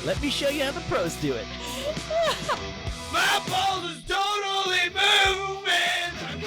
Let me show you how the pros do it. My balls is totally moving.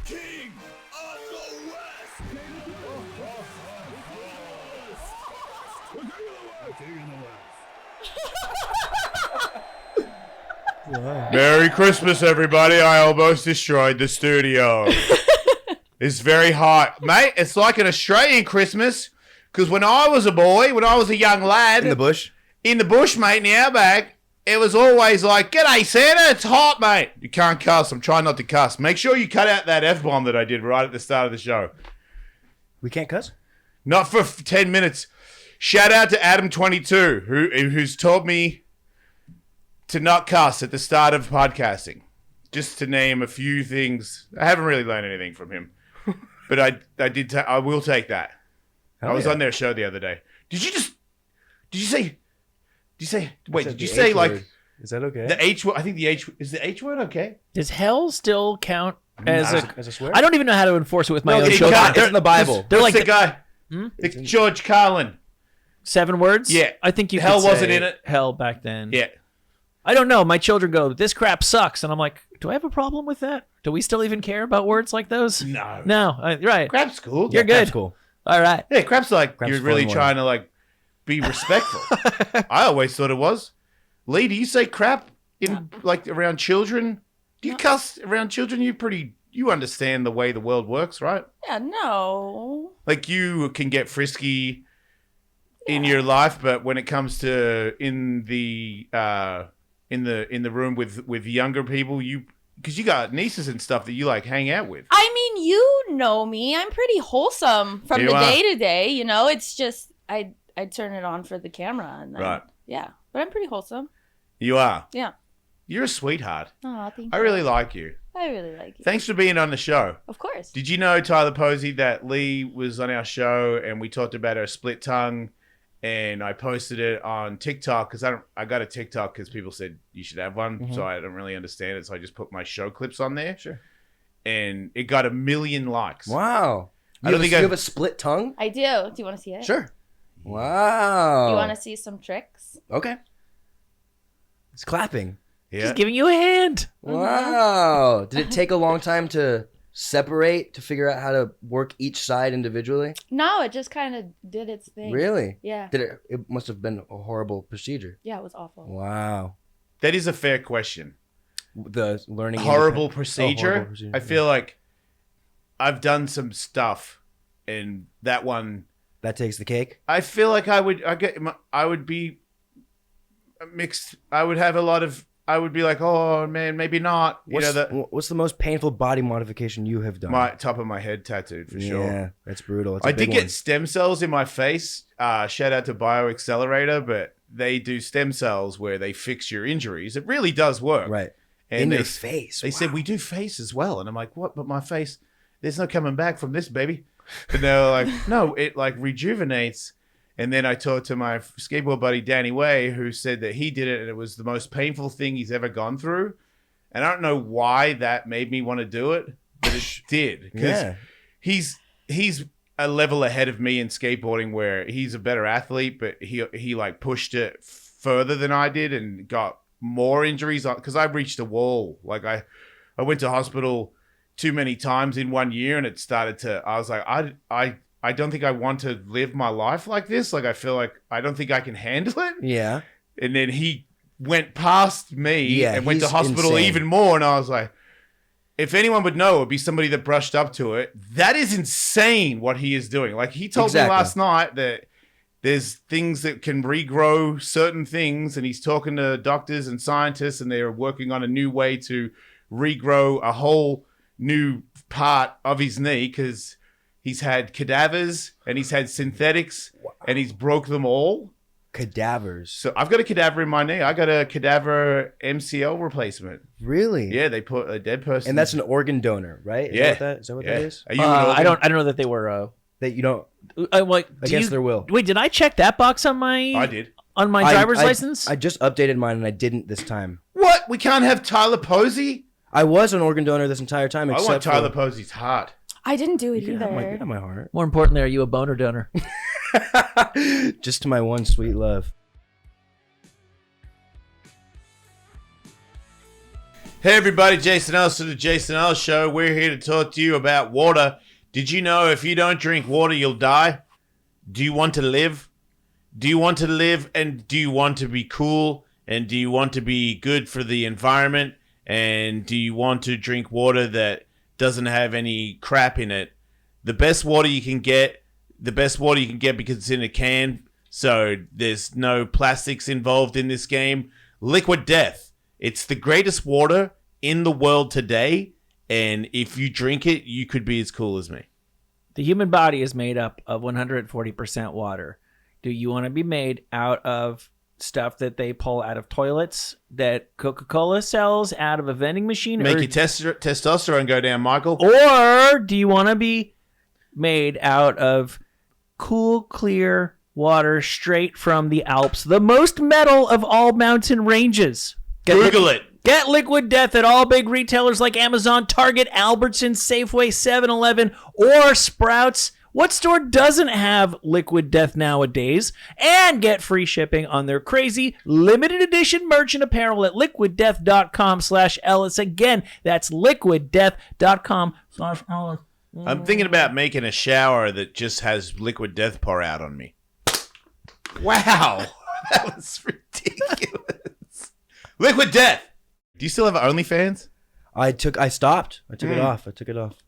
King of the West! Merry Christmas, everybody. I almost destroyed the studio. It's very hot. Mate, it's like an Australian Christmas, because when I was a boy, when I was a young lad... In the bush, mate, in the outback, it was always like, "G'day, Santa, it's hot, mate." You can't cuss. I'm trying not to cuss. Make sure you cut out that F-bomb that I did right at the start of the show. we can't cuss? Not for 10 minutes. Shout out to Adam22, who's taught me to not cuss at the start of podcasting. Just to name a few things. I haven't really learned anything from him. But I will take that. Hell I was yeah. on their show the other day. Did you say Word. like Is that okay? the H word? I think the H is the H word okay? Does hell still count as as a swear? I don't even know how to enforce it with my own it children. can't. It's in the Bible. They're What's like the guy? George Carlin. 7 words? Yeah. I think you Hell could wasn't say in it. Hell back then. Yeah. I don't know. My children go, "This crap sucks." And I'm like, do I have a problem with that? Do we still even care about words like those? No. Right. Crap's cool. You're good. That's cool. All right. Yeah, crap's like Crap's you're really fun one. trying to like be respectful. I always thought it was. Lee, do you say crap in like around children? Do you cuss around children? You understand the way the world works, right? Yeah, no. Like you can get frisky in your life, but when it comes to in the room with younger people, because you got nieces and stuff that you like hang out with. I mean, you know me. I'm pretty wholesome from You the are. day to day. You know, it's just I turn it on for the camera, and then, Right. Yeah, but I'm pretty wholesome. You are. Yeah. You're a sweetheart. Oh, thank you. I really like you. I really like you. Thanks for being on the show. Of course. Did you know, Tyler Posey, that Lee was on our show and we talked about her split tongue, and I posted it on TikTok because I got a TikTok because people said you should have one, so I don't really understand it, so I just put my show clips on there. Sure. And it got 1 million likes. Wow. I don't think you have a split tongue? I do. Do you want to see it? Sure. Wow. You want to see some tricks? Okay. It's clapping. Yeah. Just giving you a hand. Wow. Did it take a long time to separate, to figure out how to work each side individually? No, it just kind of did its thing. Really? Yeah. It must have been a horrible procedure. Yeah, it was awful. Wow. That is a fair question. The learning Horrible independent- procedure. horrible procedure. I feel like I've done some stuff, and that one, that takes the cake. I feel like I would be mixed. I would be like, oh man, maybe not. What's the most painful body modification you have done? My top of my head tattooed for sure. Yeah, that's brutal. It's a I big did one. get stem cells in my face. Shout out to BioAccelerator, but they do stem cells where they fix your injuries. It really does work. Right. And In they, your face. They Wow. said, we do face as well. And I'm like, what? But my face, there's no coming back from this, baby. And they're like, no, it like rejuvenates. And then I talked to my skateboard buddy, Danny Way, who said that he did it and it was the most painful thing he's ever gone through. And I don't know why that made me want to do it, but it did. Because he's a level ahead of me in skateboarding where he's a better athlete, but he like pushed it further than I did and got more injuries because I reached a wall. Like I went to hospital too many times in 1 year, and it started to. I was like, I don't think I want to live my life like this. Like I feel like I don't think I can handle it. Yeah. And then he went past me and went to he's hospital insane. even more, and I was like, if anyone would know, it would be somebody that brushed up to it. That is insane what he is doing. Like he told me last night that there's things that can regrow certain things, and he's talking to doctors and scientists, and they're working on a new way to regrow a whole new part of his knee because he's had cadavers and he's had synthetics and he's broke them all. Cadavers. So I've got a cadaver in my knee. I got a cadaver MCL replacement. Really? Yeah, they put a dead person. And that's an organ donor, right? Yeah. Is that what that is? Are you an organ? I don't know that they were. That you don't Like, against their will. Wait, did I check that box on my? I did. On my driver's license. I just updated mine and I didn't this time. What? We can't have Tyler Posey? I was an organ donor this entire time. I want Tyler Posey's heart. I didn't do it You either. can have my heart. More importantly, are you a boner donor? Just to my one sweet love. Hey everybody, Jason Ellis to the Jason Ellis Show. We're here to talk to you about water. Did you know if you don't drink water, you'll die? Do you want to live? Do you want to live and do you want to be cool? And do you want to be good for the environment? And do you want to drink water that doesn't have any crap in it? The best water you can get because it's in a can, so there's no plastics involved in this game. Liquid Death. It's the greatest water in the world today, and if you drink it, you could be as cool as me. The human body is made up of 140% water. Do you want to be made out of stuff that they pull out of toilets, that Coca-Cola sells out of a vending machine? Make your testosterone go down, Michael. Or do you want to be made out of cool, clear water straight from the Alps, the most metal of all mountain ranges? Google it. Get Liquid Death at all big retailers like Amazon, Target, Albertsons, Safeway, 7-Eleven, or Sprouts. What store doesn't have Liquid Death nowadays? And get free shipping on their crazy limited edition merch and apparel at liquiddeath.com/Ellis. Again, that's liquiddeath.com/Ellis. I'm thinking about making a shower that just has Liquid Death pour out on me. Wow. That was ridiculous. Liquid Death. Do you still have OnlyFans? I stopped. I took it off.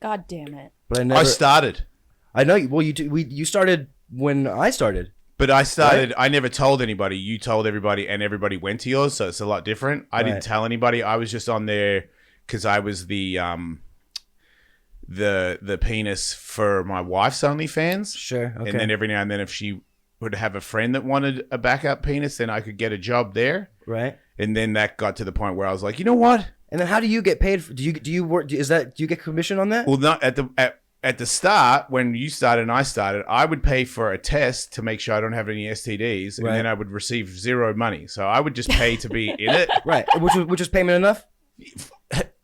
God damn it. But I never. I started. I know. Well, you started when I started. But I started, right? I never told anybody. You told everybody, and everybody went to yours, so it's a lot different. I didn't tell anybody. I was just on there because I was the penis for my wife's OnlyFans. Sure. Okay. And then every now and then, if she would have a friend that wanted a backup penis, then I could get a job there. Right. And then that got to the point where I was like, you know what? And then how do you get paid? Do you work? Do you get commission on that? Well, not at the start when you started and I started. I would pay for a test to make sure I don't have any STDs, and then I would receive zero money. So I would just pay to be in it. Right. Which was payment enough?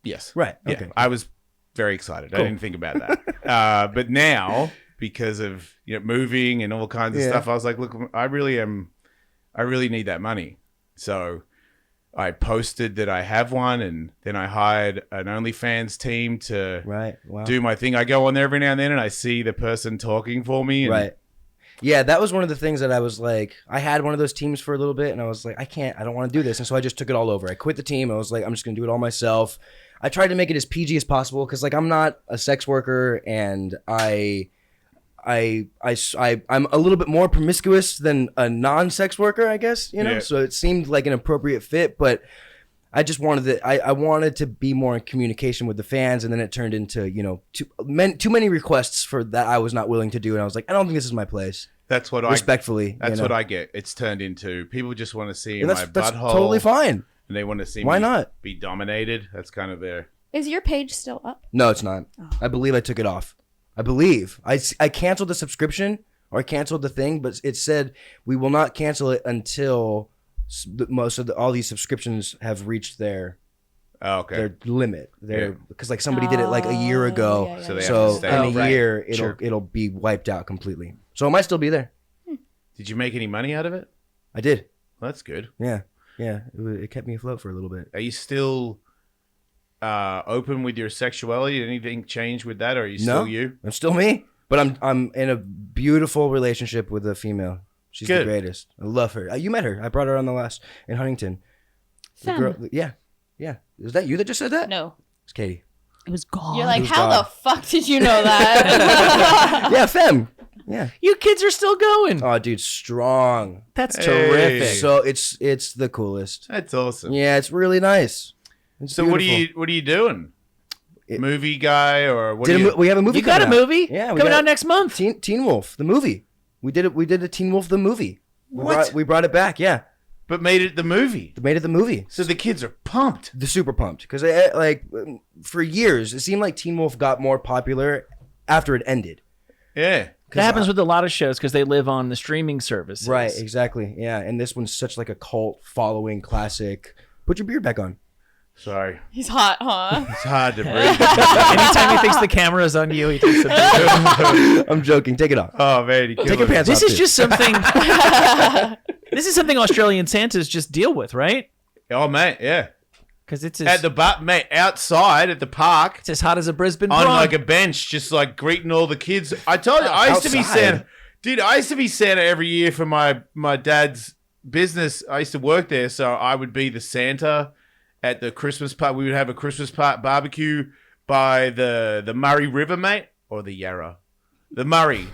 Yes. Right. Yeah. Okay. I was very excited. Cool. I didn't think about that. But now, because of moving and all kinds of stuff, I was like, look, I really need that money. So I posted that I have one, and then I hired an OnlyFans team to do my thing. I go on there every now and then, and I see the person talking for me. And Yeah, that was one of the things that I was like, I had one of those teams for a little bit, and I was like, I don't want to do this. And so I just took it all over. I quit the team. I was like, I'm just going to do it all myself. I tried to make it as PG as possible because, like, I'm not a sex worker, and I'm a little bit more promiscuous than a non-sex worker, I guess, Yeah. So it seemed like an appropriate fit, but I just wanted I wanted to be more in communication with the fans, and then it turned into, too many requests for that I was not willing to do, and I was like, I don't think this is my place. That's what respectfully. That's what I get. It's turned into people just want to see my butthole. That's totally fine. And they want to see Why me not? be dominated. That's kind of their... Is your page still up? No, it's not. Oh. I believe I took it off. I canceled the subscription, or I canceled the thing, but it said we will not cancel it until all these subscriptions have reached their limit. Because like somebody did it like a year ago, yeah. So they have so to stay. in a year it'll be wiped out completely. So it might still be there. Did you make any money out of it? I did. Well, that's good. Yeah. It kept me afloat for a little bit. Are you still open with your sexuality? Did anything change with that, or are you still you? I'm still me, but I'm in a beautiful relationship with a female. She's the greatest. I love her. You met her. I brought her on the last in Huntington. The girl, yeah. Is that you that just said that? No. It's Katie. It was gone. You're like, how gone. the fuck did you know that? Yeah, femme. Yeah. You kids are still going. Oh, dude, strong. That's terrific. So it's the coolest. That's awesome. Yeah, it's really nice. It's So beautiful. what are you doing? Movie guy or what? We have a movie. You got a coming out. movie? Yeah, coming out next month. Teen Wolf, the movie. We did it. We did a Teen Wolf, the movie. We brought it back. Yeah, But made it the movie. made it the movie. So the kids are pumped. They're super pumped because like for years it seemed like Teen Wolf got more popular after it ended. Yeah. That happens with a lot of shows because they live on the streaming services. Right, exactly. Yeah, and this one's such like a cult following classic. Put your beard back on. Sorry. He's hot, huh? It's hard to breathe. Anytime he thinks the camera's on you, he takes a picture. I'm joking. Take it off. Oh, man. He Take your killed me. pants This off. is too. just something. This is something Australian Santas just deal with, right? Oh, mate. Yeah. Because it's At the mate, outside at the park. it's as hot as a Brisbane On prawn. like a bench, just like greeting all the kids. I told you, I used to be Outside? Santa. Dude, I used to be Santa every year for my dad's business. I used to work there, so I would be the Santa at the Christmas party. We would have a Christmas barbecue by the Murray River, mate, or the Yarra. The Murray.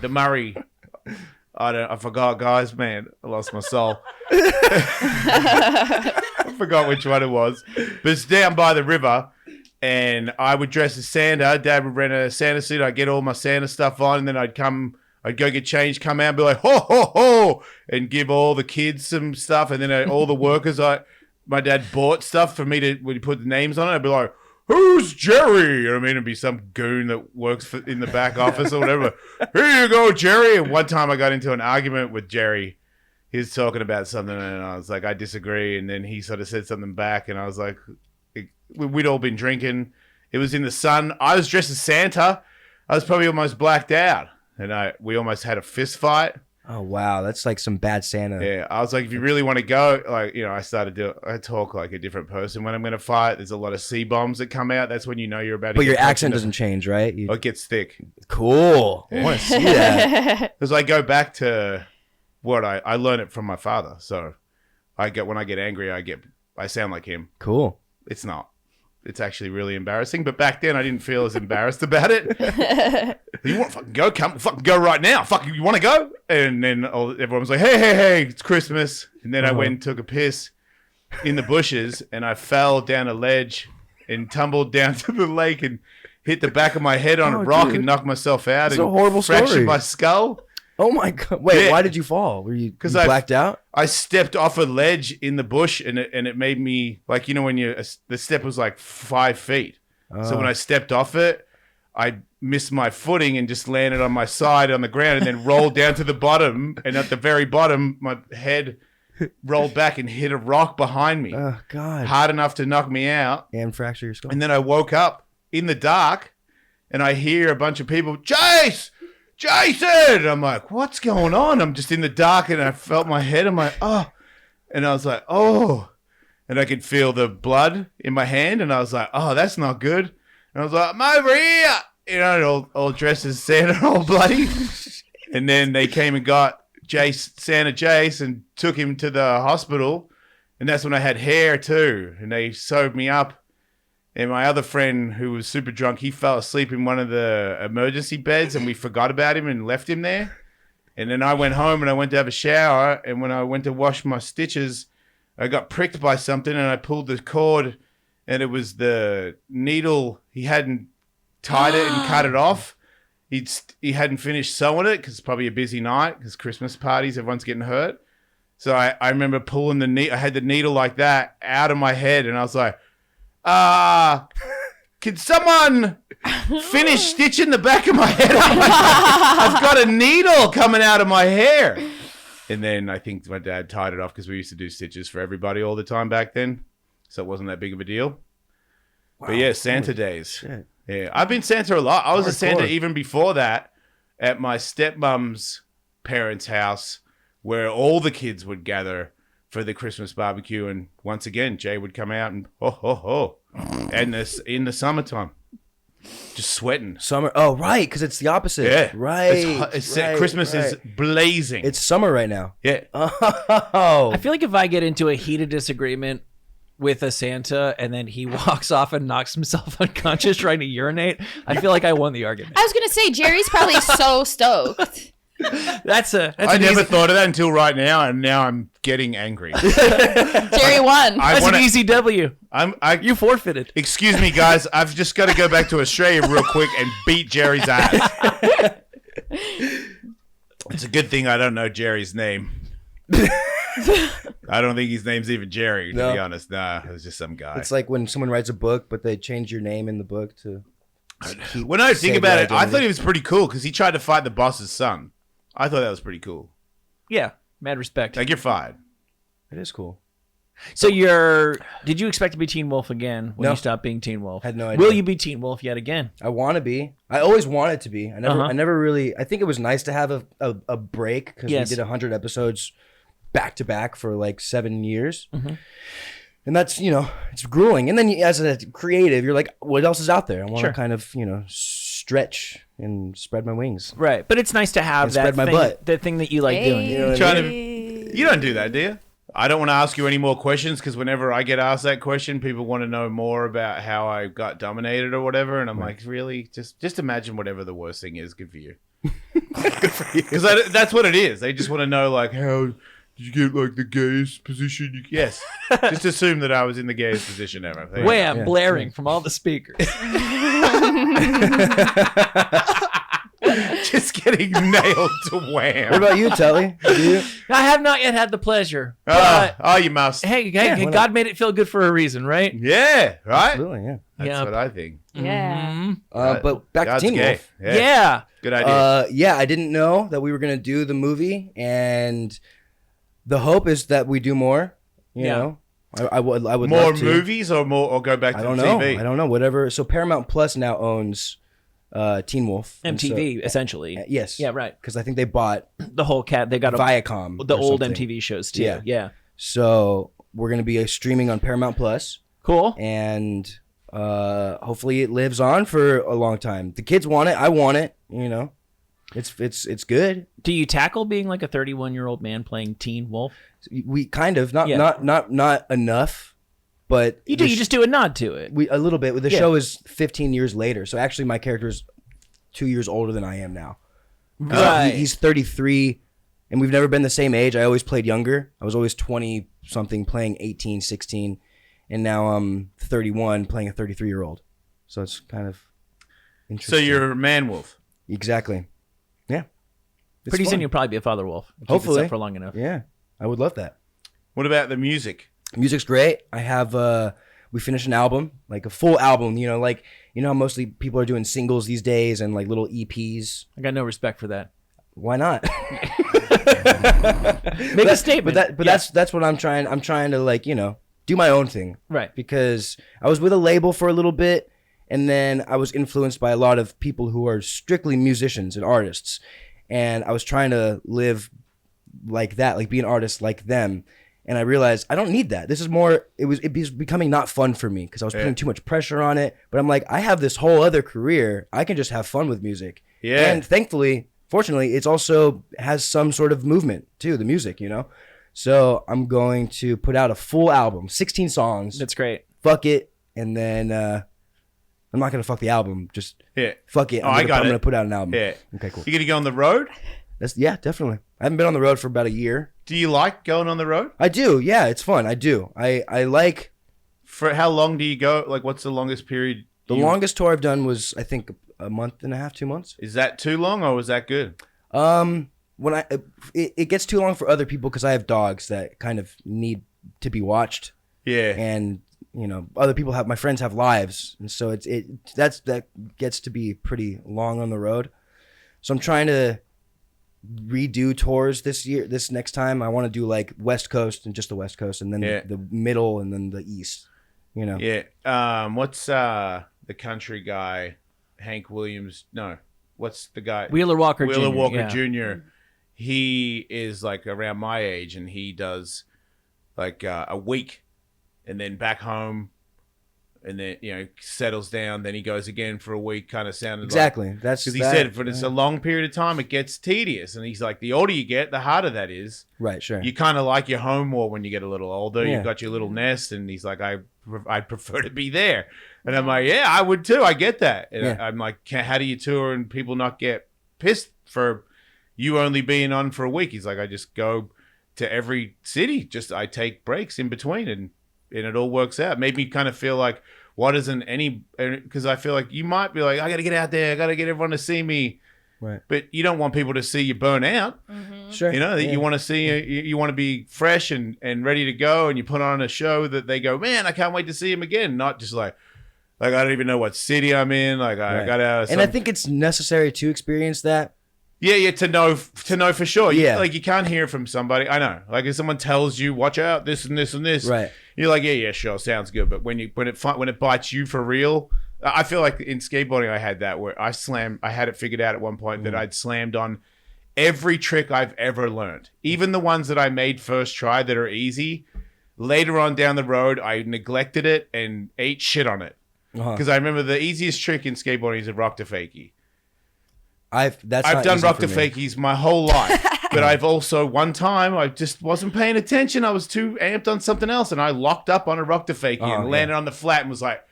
I forgot, guys, man. I lost my soul. I forgot which one it was. But it's down by the river. And I would dress as Santa. Dad would rent a Santa suit. I'd get all my Santa stuff on. And then I'd go get changed, come out and be like, ho, ho, ho. And give all the kids some stuff. And then all the workers, my dad bought stuff for me when he put the names on it. I'd be like, who's Jerry? You know what I mean? It'd be some goon that works in the back office or whatever. Here you go, Jerry. And one time I got into an argument with Jerry. He was talking about something and I was like, I disagree. And then he sort of said something back and I was like, we'd all been drinking. It was in the sun. I was dressed as Santa. I was probably almost blacked out. And we almost had a fist fight. Oh wow, that's like some bad Santa. Yeah, I was like, if you really want to go, like, you know, I talk like a different person when I'm going to fight. There's a lot of C-bombs that come out. That's when you know you're about to But get your punched accent in the- doesn't change, right? Oh, it gets thick. Cool. I want to see that. Because I go back to what I learned it from my father. So when I get angry, I sound like him. Cool. It's not. It's actually really embarrassing. But back then, I didn't feel as embarrassed about it. You want to fucking go? Come fucking go right now. Fuck, you want to go? And then everyone was like, hey, it's Christmas. And then I went and took a piss in the bushes and I fell down a ledge and tumbled down to the lake and hit the back of my head on a rock dude. and knocked myself out. It's a and horrible fractured story. my skull. Oh my god. Wait, Yeah. why did you fall? Were you 'Cause you blacked out? I stepped off a ledge in the bush and it made me, like, you know, when the step was like 5 feet. So when I stepped off it, I missed my footing and just landed on my side on the ground and then rolled down to the bottom. And at the very bottom, my head rolled back and hit a rock behind me. Oh god. Hard enough to knock me out. And fracture your skull. And then I woke up in the dark and I hear a bunch of people, Jason! And I'm like, what's going on? I'm just in the dark and I felt my head. I'm like, oh. And I was like, oh. And I could feel the blood in my hand. And I was like, oh, that's not good. And I was like, I'm over here. You know, all dressed as Santa, all bloody. And then they came and got Santa Jace and took him to the hospital. And that's when I had hair too. And they sewed me up. And my other friend who was super drunk, he fell asleep in one of the emergency beds and we forgot about him and left him there. And then I went home and I went to have a shower. And when I went to wash my stitches, I got pricked by something and I pulled the cord and it was the needle. He hadn't tied it and cut it off. He hadn't finished sewing it because it's probably a busy night because Christmas parties, everyone's getting hurt. So I remember pulling I had the needle like that out of my head and I was like, can someone finish stitching the back of my head? I've got a needle coming out of my hair. And then I think my dad tied it off because we used to do stitches for everybody all the time back then. So it wasn't that big of a deal. Wow. But yeah, Santa days. Shit. Yeah, I've been Santa a lot. I was a Santa Hardcore. even before that at my stepmom's parents' house where all the kids would gather for the Christmas barbecue. And once again, Jay would come out and and this in the summertime, just sweating. Summer. Oh, right, because it's the opposite. Yeah, Right. Christmas is blazing. It's summer right now. Yeah. Oh. I feel like if I get into a heated disagreement with a Santa and then he walks off and knocks himself unconscious trying to urinate, I feel like I won the argument. I was gonna say Jerry's probably so stoked. That's I never thought of that until right now, and now I'm getting angry. Jerry won. That's an easy W. You forfeited. Excuse me, guys. I've just got to go back to Australia real quick and beat Jerry's ass. It's a good thing I don't know Jerry's name. I don't think his name's even Jerry, to be honest. Nah, it was just some guy. It's like when someone writes a book, but they change your name in the book to... When I think about it, I thought he was pretty cool because he tried to fight the boss's son. I thought that was pretty cool. Yeah, mad respect. Like, you're fired. It is cool. So did you expect to be Teen Wolf again when you stopped being Teen Wolf? Had no idea. Will you be Teen Wolf yet again? I want to be. I always wanted to be. I never really. I think it was nice to have a break because we did 100 episodes back to back for like 7 years. Mm-hmm. And that's, it's grueling. And then as a creative, you're like, what else is out there? I want to kind of, stretch and spread my wings. Right. But it's nice to have that my thing, butt. that thing that you like doing. You know what I mean? You don't do that, do you? I don't want to ask you any more questions because whenever I get asked that question, people want to know more about how I got dominated or whatever. And I'm like, really? Just imagine whatever the worst thing is. Good for you. Good for you. Because that's what it is. They just want to know, like, how... Did you get like the gayest position? Yes. Just assume that I was in the gayest position ever. Wham, blaring from all the speakers. Just getting nailed to wham. What about you, Tully? I have not yet had the pleasure. You must. Hey, God made it feel good for a reason, right? Yeah, right? Absolutely, yeah. That's what I think. Yeah. Mm-hmm. But back God's to Teen gay. Wolf. Yeah. Good idea. Yeah, I didn't know that we were going to do the movie, and the hope is that we do more, you know. I would more love to. movies or go back to TV? I don't know. Whatever. So Paramount Plus now owns Teen Wolf. MTV, essentially. Yes. Yeah, right. Because I think they bought the whole cat. They got Viacom. the old something. MTV shows too. Yeah. Yeah. So we're going to be streaming on Paramount Plus. Cool. And hopefully it lives on for a long time. The kids want it. I want it. It's good. Do you tackle being like a 31-year-old man playing Teen Wolf? We kind of not enough, but you do. You just do a nod to it. A little bit. The show is 15 years later, so actually my character is 2 years older than I am now. Right. He's 33, and we've never been the same age. I always played younger. I was always 20 something, playing 18, 16, and now I'm 31, playing a 33-year-old. So it's kind of interesting. So you're a man wolf. Exactly. Yeah. It's Pretty fun. soon you'll probably be a father wolf. Hopefully. Keep this up for long enough. Yeah, I would love that. What about the music? Music's great. I have we finished an album, like a full album, like how mostly people are doing singles these days and like little EPs. I got no respect for that. Why not? Make a statement. That's what I'm trying. I'm trying to do my own thing. Right. Because I was with a label for a little bit, and then I was influenced by a lot of people who are strictly musicians and artists, and I was trying to live like that, like be an artist like them. And I realized I don't need that. This is more, it was becoming not fun for me because I was putting too much pressure on it. But I'm like, I have this whole other career. I can just have fun with music. Yeah. And fortunately, it's also has some sort of movement too, the music, So I'm going to put out a full album, 16 songs. That's great. Fuck it. And then I'm not going to fuck the album. Just fuck it. I'm going to put out an album. Yeah. Okay, cool. You going to go on the road? Definitely. I haven't been on the road for about a year. Do you like going on the road? I do. Yeah, it's fun. I do. I like. For how long do you go? Like, what's the longest period? The longest tour I've done was, I think, a month and a half, 2 months. Is that too long or was that good? When it gets too long for other people because I have dogs that kind of need to be watched. Yeah. And other people my friends have lives, and so that gets to be pretty long on the road. So I'm trying to redo tours this next time. I want to do like West Coast and just the West Coast, and then the middle, and then the East. Yeah. What's the country guy? Hank Williams? No. What's the guy? Wheeler Walker Jr. He is like around my age, and he does like a week, and then back home, and then settles down. Then he goes again for a week. Kind of sounded exactly. Like, that's because he said, but it's a long period of time. It gets tedious, and he's like, the older you get, the harder that is. Right. Sure. You kind of like your home more when you get a little older. You've got your little nest, and he's like, I'd prefer to be there. And I'm like, yeah, I would too. I get that. And I'm like, how do you tour and people not get pissed for you only being on for a week? He's like, I just go to every city. Just I take breaks in between, and it all works out. Made me kind of feel like, what isn't any? Because I feel like you might be like, I got to get out there, I got to get everyone to see me. Right. But you don't want people to see you burn out. Sure. You know, that you want to see, you want to be fresh and ready to go, and you put on a show that they go, man, I can't wait to see him again. Not just like I don't even know what city I'm in. Like I got out of and I think it's necessary to experience that. Yeah, to know for sure. Yeah. Like you can't hear from somebody. I know. Like if someone tells you, watch out, this and this and this. Right. You're like, yeah, sure, sounds good. But when it bites you for real, I feel like in skateboarding I had that where I had it figured out at one point that I'd slammed on every trick I've ever learned. Even the ones that I made first try that are easy. Later on down the road, I neglected it and ate shit on it. Because I remember the easiest trick in skateboarding is a rock to fakie. I've done rock to fakies my whole life. But I've also, one time, I just wasn't paying attention. I was too amped on something else. And I locked up on a rock to fakie and landed on the flat and was like,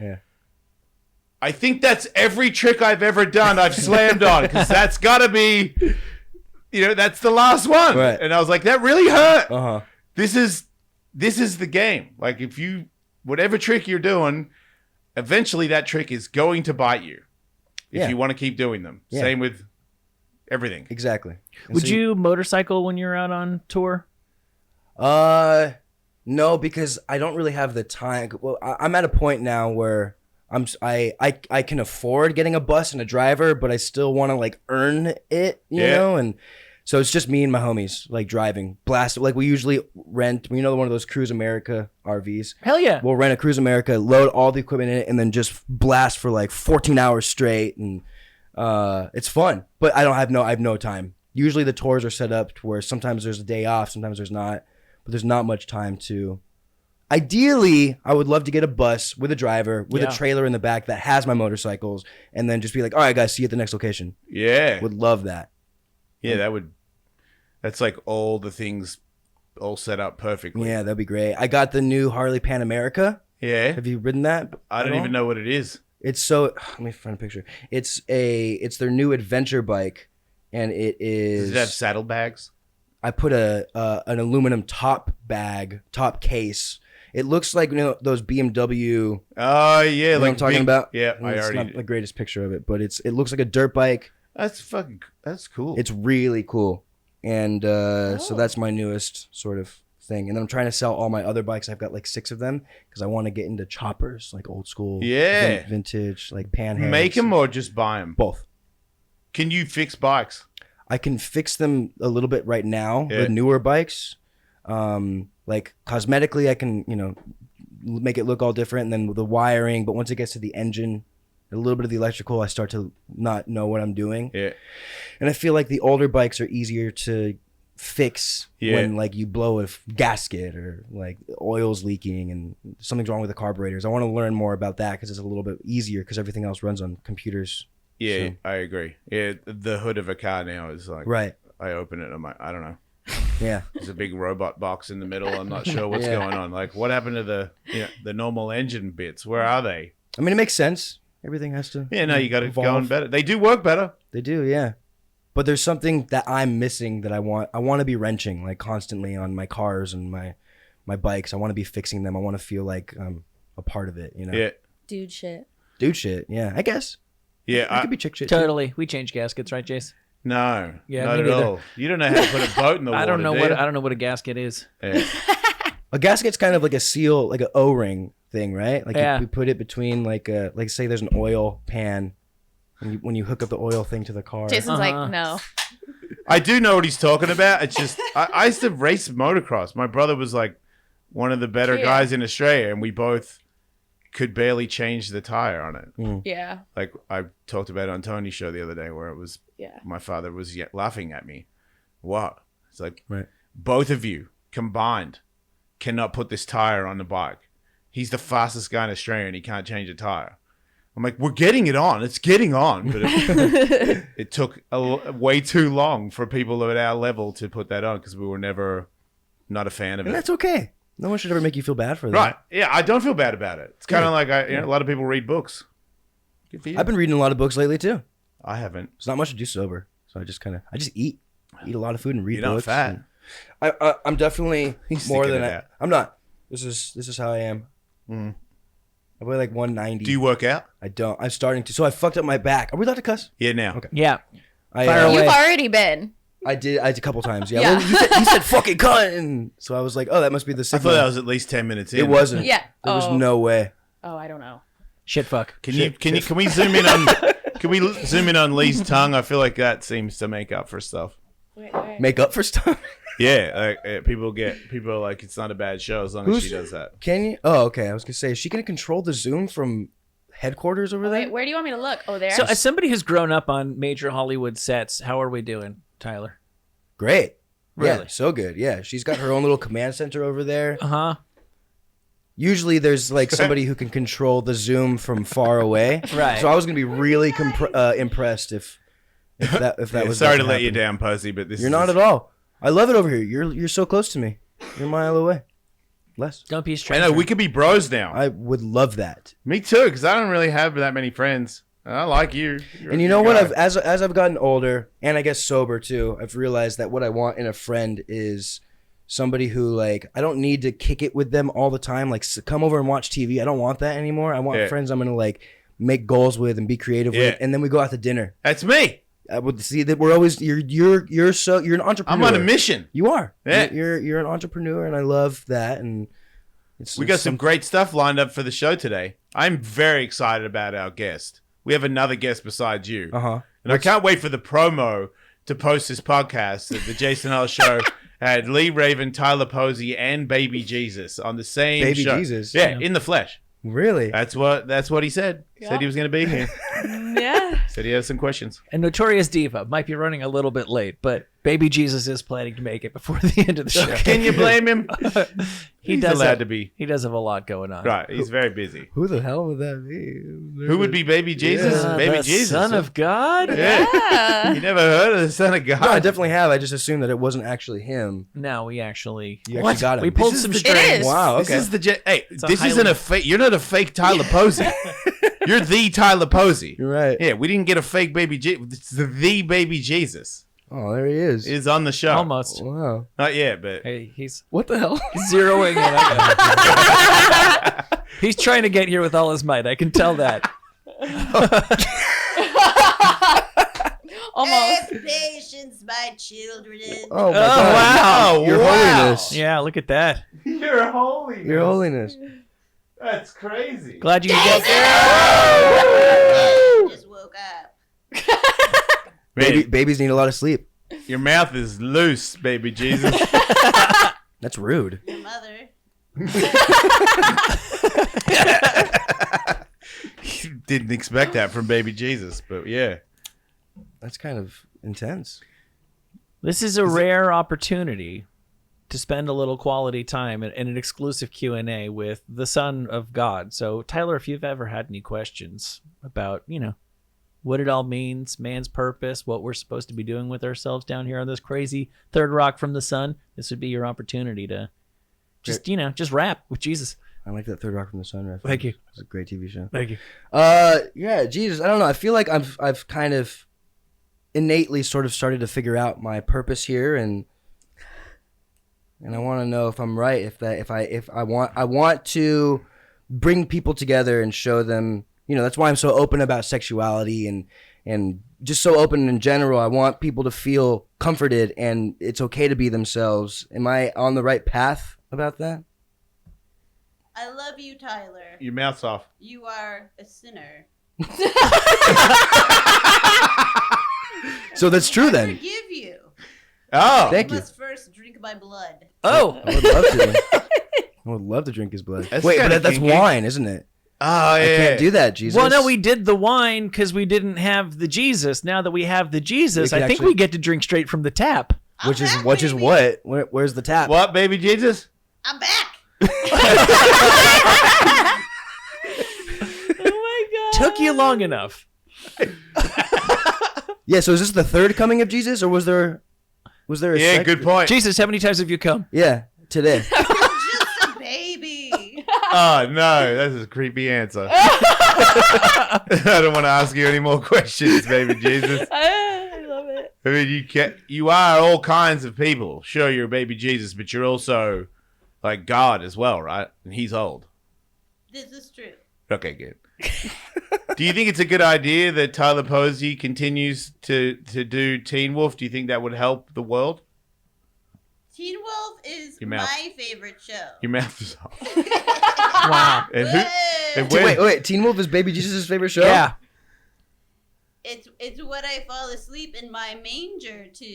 I think that's every trick I've ever done I've slammed on. Because that's got to be, that's the last one. Right. And I was like, that really hurt. This is the game. Like whatever trick you're doing, eventually that trick is going to bite you. If you want to keep doing them. Same with everything. Exactly. Would you motorcycle when you're out on tour? No, because I don't really have the time. Well, I'm at a point now where I can afford getting a bus and a driver, but I still want to like earn it, you know? And so it's just me and my homies like driving, blast. Like we usually rent, one of those Cruise America RVs. Hell yeah. We'll rent a Cruise America, load all the equipment in it, and then just blast for like 14 hours straight. And it's fun, but I have no time. Usually the tours are set up to where sometimes there's a day off, sometimes there's not, but there's not much time to. Ideally, I would love to get a bus with a driver, with a trailer in the back that has my motorcycles, and then just be like, all right, guys, see you at the next location. Yeah. Would love that. Yeah, that's like all the things all set up perfectly. Yeah, that'd be great. I got the new Harley Pan America. Yeah. Have you ridden that? I don't even know what it is. It's so, let me find a picture. It's their new adventure bike, and it is. Does it have saddlebags? I put an aluminum top case. It looks like those BMW. Oh yeah, like what I'm talking about. Yeah, it's not the greatest picture of it, but it looks like a dirt bike. That's cool. It's really cool, and so that's my newest sort of thing. And then I'm trying to sell all my other bikes. I've got like 6 of them because I want to get into choppers, like old school, vintage, like panheads. Make them or just buy them? Both. Can you fix bikes? I can fix them a little bit right now with newer bikes. Like cosmetically, I can make it look all different, and then with the wiring. But once it gets to the engine, a little bit of the electrical, I start to not know what I'm doing. Yeah. And I feel like the older bikes are easier to fix when like you blow a gasket or like oil's leaking and something's wrong with the carburetors. I want to learn more about that because it's a little bit easier because everything else runs on computers. Yeah, so. I agree. Yeah, the hood of a car now is like, right. I open it, I'm like, I don't know. Yeah. There's a big robot box in the middle. I'm not sure what's going on. Like, what happened to the normal engine bits? Where are they? I mean, it makes sense. Everything has to. Yeah, no, you got to go on better. They do work better. They do, yeah. But there's something that I'm missing that I want. I want to be wrenching like constantly on my cars and my bikes. I want to be fixing them. I want to feel like I'm a part of it. Yeah. Dude shit. Yeah, I guess. Yeah, it could be chick shit. Totally. We change gaskets, right, Jace? No, yeah, not at all. You don't know how to put a boat in the water. I don't know what a gasket is. Yeah. A gasket's kind of like a seal, like an O-ring thing, right? Like you put it between like say there's an oil pan when you hook up the oil thing to the car. Jason's like, no. I do know what he's talking about. It's just I used to race motocross. My brother was like one of the better guys in Australia, and we both could barely change the tire on it. Yeah. Like I talked about on Tony's show the other day where it was my father was laughing at me. What? It's like both of you combined cannot put this tire on the bike. He's the fastest guy in Australia and he can't change a tire. I'm like, we're getting it on. It's getting on. But it took way too long for people at our level to put that on because we were never not a fan of it. And that's okay. No one should ever make you feel bad for that. Right. Yeah, I don't feel bad about it. It's kind of like a lot of people read books. Good for you. I've been reading a lot of books lately too. I haven't. It's not much to do sober. So I just eat. I eat a lot of food and read books. You're not fat. I'm definitely He's more sticking than it I. out. I'm not. This is how I am. I weigh like 190. Do you work out? I don't. I'm starting to. So I fucked up my back. Are we allowed to cuss? Yeah, now. Okay. Yeah. Fire away. You've already been. I did a couple times. Yeah. Yeah. Well, he said fucking cunt, and so I was like, oh, that must be the I signal. thought that was at least 10 minutes in. It wasn't. Yeah. There was no way. Oh, I don't know. Shit fuck. Can we zoom in on Lee's tongue? I feel like that seems to make up for stuff. Wait. Make up for stuff. Yeah, people are like, it's not a bad show as long as she does that. Can you? Oh, okay. I was gonna say, is she gonna control the Zoom from headquarters over there? Wait, where do you want me to look? Oh, there. So, as somebody who's grown up on major Hollywood sets, how are we doing, Tyler? Great. Really? Yeah, so good. Yeah, she's got her own little command center over there. Uh-huh. Usually there's like somebody who can control the Zoom from far away. Right. So I was gonna be really impressed if that was. Sorry about to let you happen. down, Posey, but this You're is not at all. I love it over here. You're so close to me. You're a mile away. Less. Don't be a I stranger. know, we could be bros now. I would love that. Me too, because I don't really have that many friends. I like you. And you know what? As I've gotten older, and I guess sober too, I've realized that what I want in a friend is somebody who, like, I don't need to kick it with them all the time. Like, come over and watch TV. I don't want that anymore. I want friends I'm gonna like make goals with and be creative with, and then we go out to dinner. That's me. I would see that we're always you're an entrepreneur. I'm on a mission. You are. Yeah. You're an entrepreneur, and I love that. And We got some great stuff lined up for the show today. I'm very excited about our guest. We have another guest besides you. Uh-huh. And I can't wait for the promo to post this podcast that the Jason Ellis Show had Lee Raven, Tyler Posey, and Baby Jesus on the same Baby show. Jesus? Yeah, in the flesh. Really? That's what he said. Yeah. Said he was going to be here. Yeah. Said he has some questions. And Notorious Diva might be running a little bit late, but Baby Jesus is planning to make it before the end of the show. Can you blame him? He's does allowed have, to be. He does have a lot going on. Right, he's very busy. Who the hell would that be? Who would be Baby Jesus? Baby the Jesus. Son of God? Yeah. You never heard of the Son of God? No, I definitely have. I just assumed that it wasn't actually him. No, we actually... You actually got him. We pulled This is some the- strings. It is. Wow. This Okay. is the hey. a This isn't highly- a fake. You're not a fake Tyler Posey. You're the Tyler Posey. You're right. Yeah, we didn't get a fake Baby Jesus. It's the Baby Jesus Oh, there he is. is on the show. Almost. Wow. Not yet, but Hey, he's What the hell? zeroing it out. He's trying to get here with all his might. I can tell that. Almost. Have patience, my children. Oh my Oh, God. wow, Your wow. Holiness. Yeah, look at that. You're holy. Your Holiness. That's crazy. Glad you could get Just woke up. Babies need a lot of sleep. Your mouth is loose, Baby Jesus. That's rude. Your mother. Didn't expect that from Baby Jesus, but yeah. That's kind of intense. This is a rare opportunity to spend a little quality time in an exclusive Q&A with the Son of God. So, Tyler, if you've ever had any questions about, what it all means, man's purpose, what we're supposed to be doing with ourselves down here on this crazy third rock from the sun, this would be your opportunity to just rap with Jesus. I like that Third Rock from the Sun reference. Thank you. It's a great TV show. Thank you. Yeah, Jesus. I don't know. I feel like I've kind of innately sort of started to figure out my purpose here, and I want to know if I'm right. If I want to bring people together and show them. That's why I'm so open about sexuality and just so open in general. I want people to feel comforted and it's okay to be themselves. Am I on the right path about that? I love you, Tyler. Your mouth's off. You are a sinner. So that's true I then. forgive you. Oh. Thank You you. must first drink my blood. Oh, I would love to. I would love to drink his blood. That's Wait, kinda but that's kinky. wine, isn't it? Oh, yeah. I can't do that, Jesus. well, no, we did the wine because we didn't have the Jesus. Now that we have the Jesus, We I can think actually- we get to drink straight from the tap. Which is I'm back, which is baby. what? Where's the tap? What, Baby Jesus? I'm back. Oh my God. Took you long enough. Yeah. So is this the third coming of Jesus, or was there a Yeah, second? good point. Jesus, how many times have you come? Yeah, today. I'm just a baby. Oh, no. That's a creepy answer. I don't want to ask you any more questions, Baby Jesus. I love it. I mean, you are all kinds of people. Sure, you're a baby Jesus, but you're also like God as well, right? And he's old. This is true. Okay, good. Do you think it's a good idea that Tyler Posey continues to do Teen Wolf? Do you think that would help the world? Teen Wolf is Your mouth. my favorite show. Your mouth is off. Wow. And who? And when- Wait. Teen Wolf is Baby Jesus' favorite show? Yeah. It's what I fall asleep in my manger to.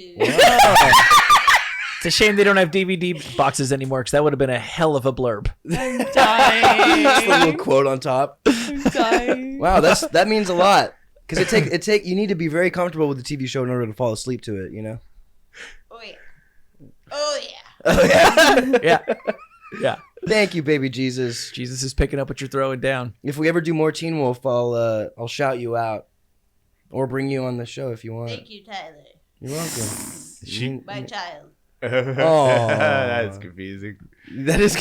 It's a shame they don't have DVD boxes anymore because that would have been a hell of a blurb. I'm Just a little dying. quote on top. I'm dying. Wow, that means a lot. Because you need to be very comfortable with the TV show in order to fall asleep to it, you know? Oh yeah. Oh yeah. Oh, yeah. Yeah. Yeah. Thank you, Baby Jesus. Jesus is picking up what you're throwing down. If we ever do more Teen Wolf, I'll shout you out. Or bring you on the show if you want. Thank you, Tyler. You're welcome. My child. That's confusing. That is...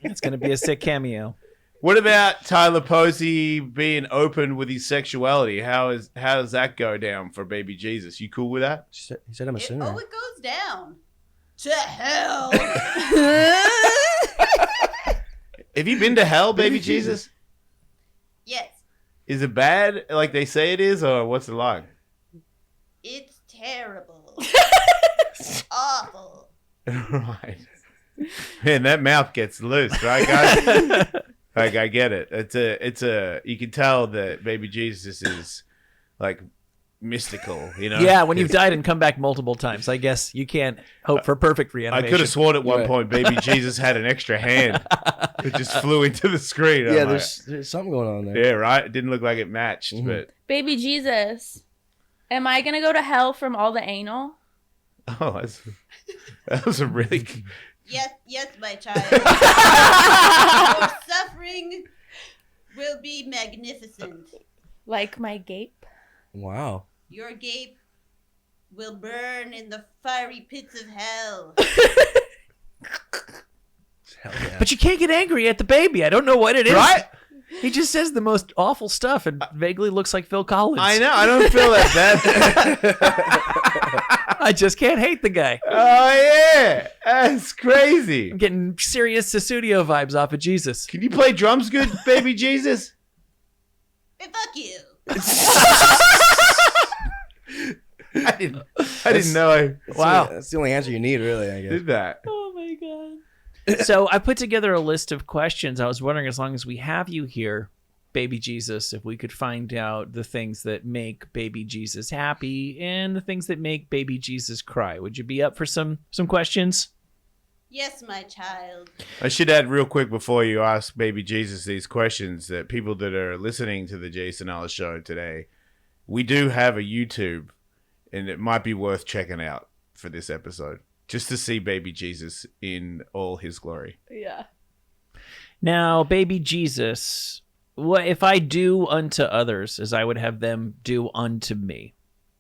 It's going to be a sick cameo. What about Tyler Posey being open with his sexuality? How does that go down for baby Jesus? You cool with that? He said I'm a sinner. It goes down. To hell. Have you been to hell, baby Jesus? Yes. Is it bad like they say it is, or what's it like? It's terrible. Awful. Right. Man, that mouth gets loose, right, guys? Like, I get it. It's a. You can tell that baby Jesus is like mystical, you know? Yeah, when you've died and come back multiple times, I guess you can't hope for perfect I reanimation. could have sworn at one Right. point baby Jesus had an extra hand. It just flew into the screen. I'm Yeah, like, there's something going on there. yeah, right. It didn't look like it matched, Mhm. but Baby Jesus, am I gonna go to hell from all the anal? oh, that was a really. Yes, my child. Your suffering will be magnificent. Like my gape? Wow. Your gape will burn in the fiery pits of hell. Hell yeah. But you can't get angry at the baby. I don't know what it is. Right? He just says the most awful stuff and vaguely looks like Phil Collins. I know. I don't feel that bad. I just can't hate the guy. Oh yeah, that's crazy. I'm getting serious Susudio vibes off of Jesus. Can you play drums good, baby Jesus? Hey, fuck you. I didn't know Wow. That's the only answer you need, really, I I guess. did that. Oh my god. So I put together a list of questions. I was wondering, as long as we have you here, baby Jesus, if we could find out the things that make baby Jesus happy and the things that make baby Jesus cry. Would you be up for some questions? Yes, my child. I should add real quick before you ask baby Jesus these questions that people that are listening to the Jason Ellis show today, we do have a YouTube, and it might be worth checking out for this episode just to see baby Jesus in all his glory. Yeah. Now, baby Jesus, what if I do unto others as I would have them do unto me?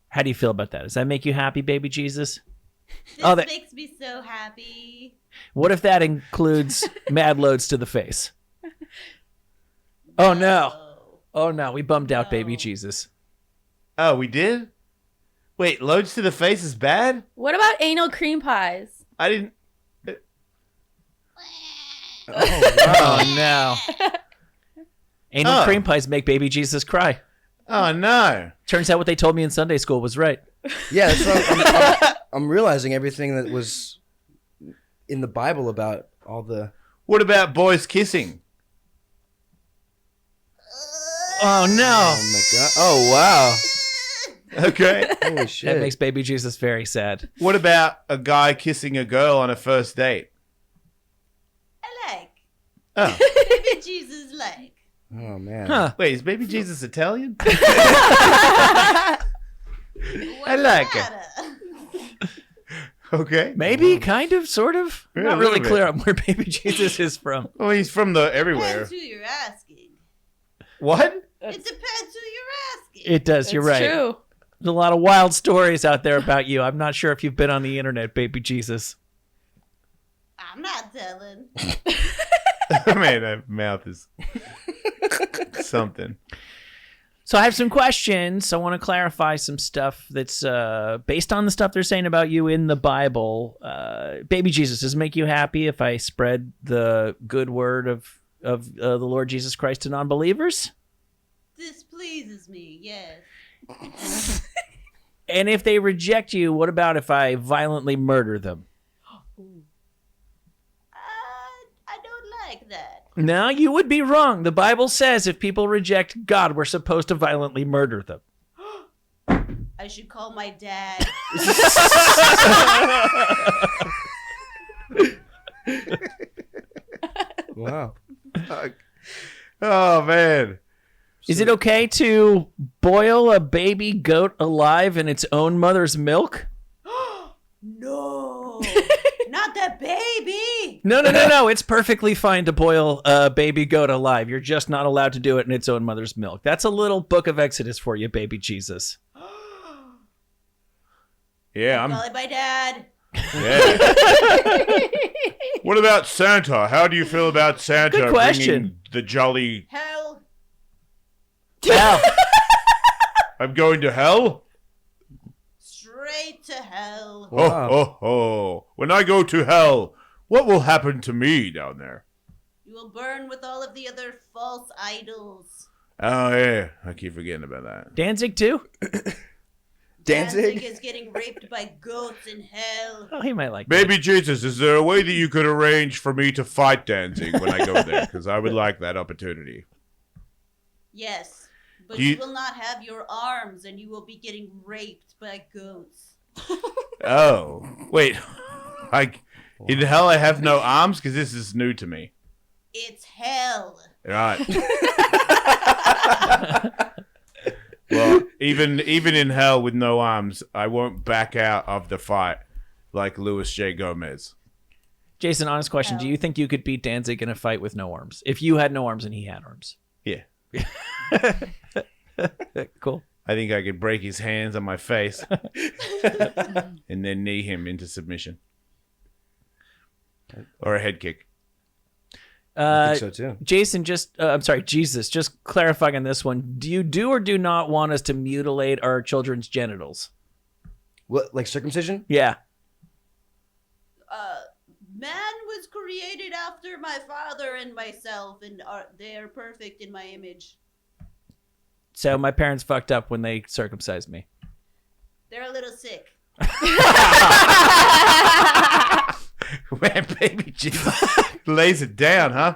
How do you feel about that? Does that make you happy, baby Jesus? This Oh, that- makes me so happy. What if that includes mad loads to the face? Oh no. Oh no, we bummed out baby No. Jesus. Oh, we did? Wait, loads to the face is bad? What about anal cream pies? I didn't. Oh no. Anal Oh. cream pies make baby Jesus cry. Oh no. Turns out what they told me in Sunday school was right. Yeah, that's what I'm realizing everything that was in the Bible about all the... What about boys kissing? Oh no. Oh, my God. Oh, wow. Okay. Holy shit. That makes baby Jesus very sad. What about a guy kissing a girl on a first date? I like. Oh, Baby Jesus like. Oh, man. Huh. wait, is baby Jesus Italian? What's I like it. matter? Okay. Maybe, kind of, sort of. Yeah, Not a really little bit. clear on where baby Jesus is from. Well, he's from the everywhere. Depends who you're asking. What? It depends who you're asking. It does, you're right. True. There's a lot of wild stories out there about you. I'm not sure if you've been on the internet, baby Jesus. I'm not telling. Man, that mouth is something. So I have some questions. I want to clarify some stuff that's based on the stuff they're saying about you in the Bible. Baby Jesus, does it make you happy if I spread the good word of the Lord Jesus Christ to non-believers? This pleases me, yes. And if they reject you, what about if I violently murder them? I don't like that. No, you would be wrong. The Bible says if people reject God, we're supposed to violently murder them. I should call my dad. Wow. Oh man. Is it okay to boil a baby goat alive in its own mother's milk? No, not that baby. No. It's perfectly fine to boil a baby goat alive. You're just not allowed to do it in its own mother's milk. That's a little book of Exodus for you, baby Jesus. Yeah, I'm. Calling my dad. Yeah. What about Santa? How do you feel about Santa Good question. bringing the jolly? Hell. Now, I'm going to hell. Straight to hell. Wow. Oh. When I go to hell, what will happen to me down there? You will burn with all of the other false idols. Oh yeah, I keep forgetting about that. Danzig too? Danzig? is getting raped by goats in hell. Oh, he might like that. Baby Jesus, is there a way that you could arrange for me to fight Danzig when I go there? Because I would like that opportunity. Yes, but Do you you- will not have your arms, and you will be getting raped by goats. Oh, wait. In hell I have no arms? Because this is new to me. It's hell. Right. Well, even in hell with no arms, I won't back out of the fight like Louis J. Gomez. Jason, honest question. Do you think you could beat Danzig in a fight with no arms? If you had no arms and he had arms? Yeah. Cool. I think I could break his hands on my face and then knee him into submission. Or a head kick. I think so too. Jason, Jesus, just clarifying on this one. Do you do or do not want us to mutilate our children's genitals? What, like circumcision? Yeah. Man was created after my father and myself, and they are perfect in my image. So my parents fucked up when they circumcised me. They're a little sick. Man, baby Jesus lays it down, huh?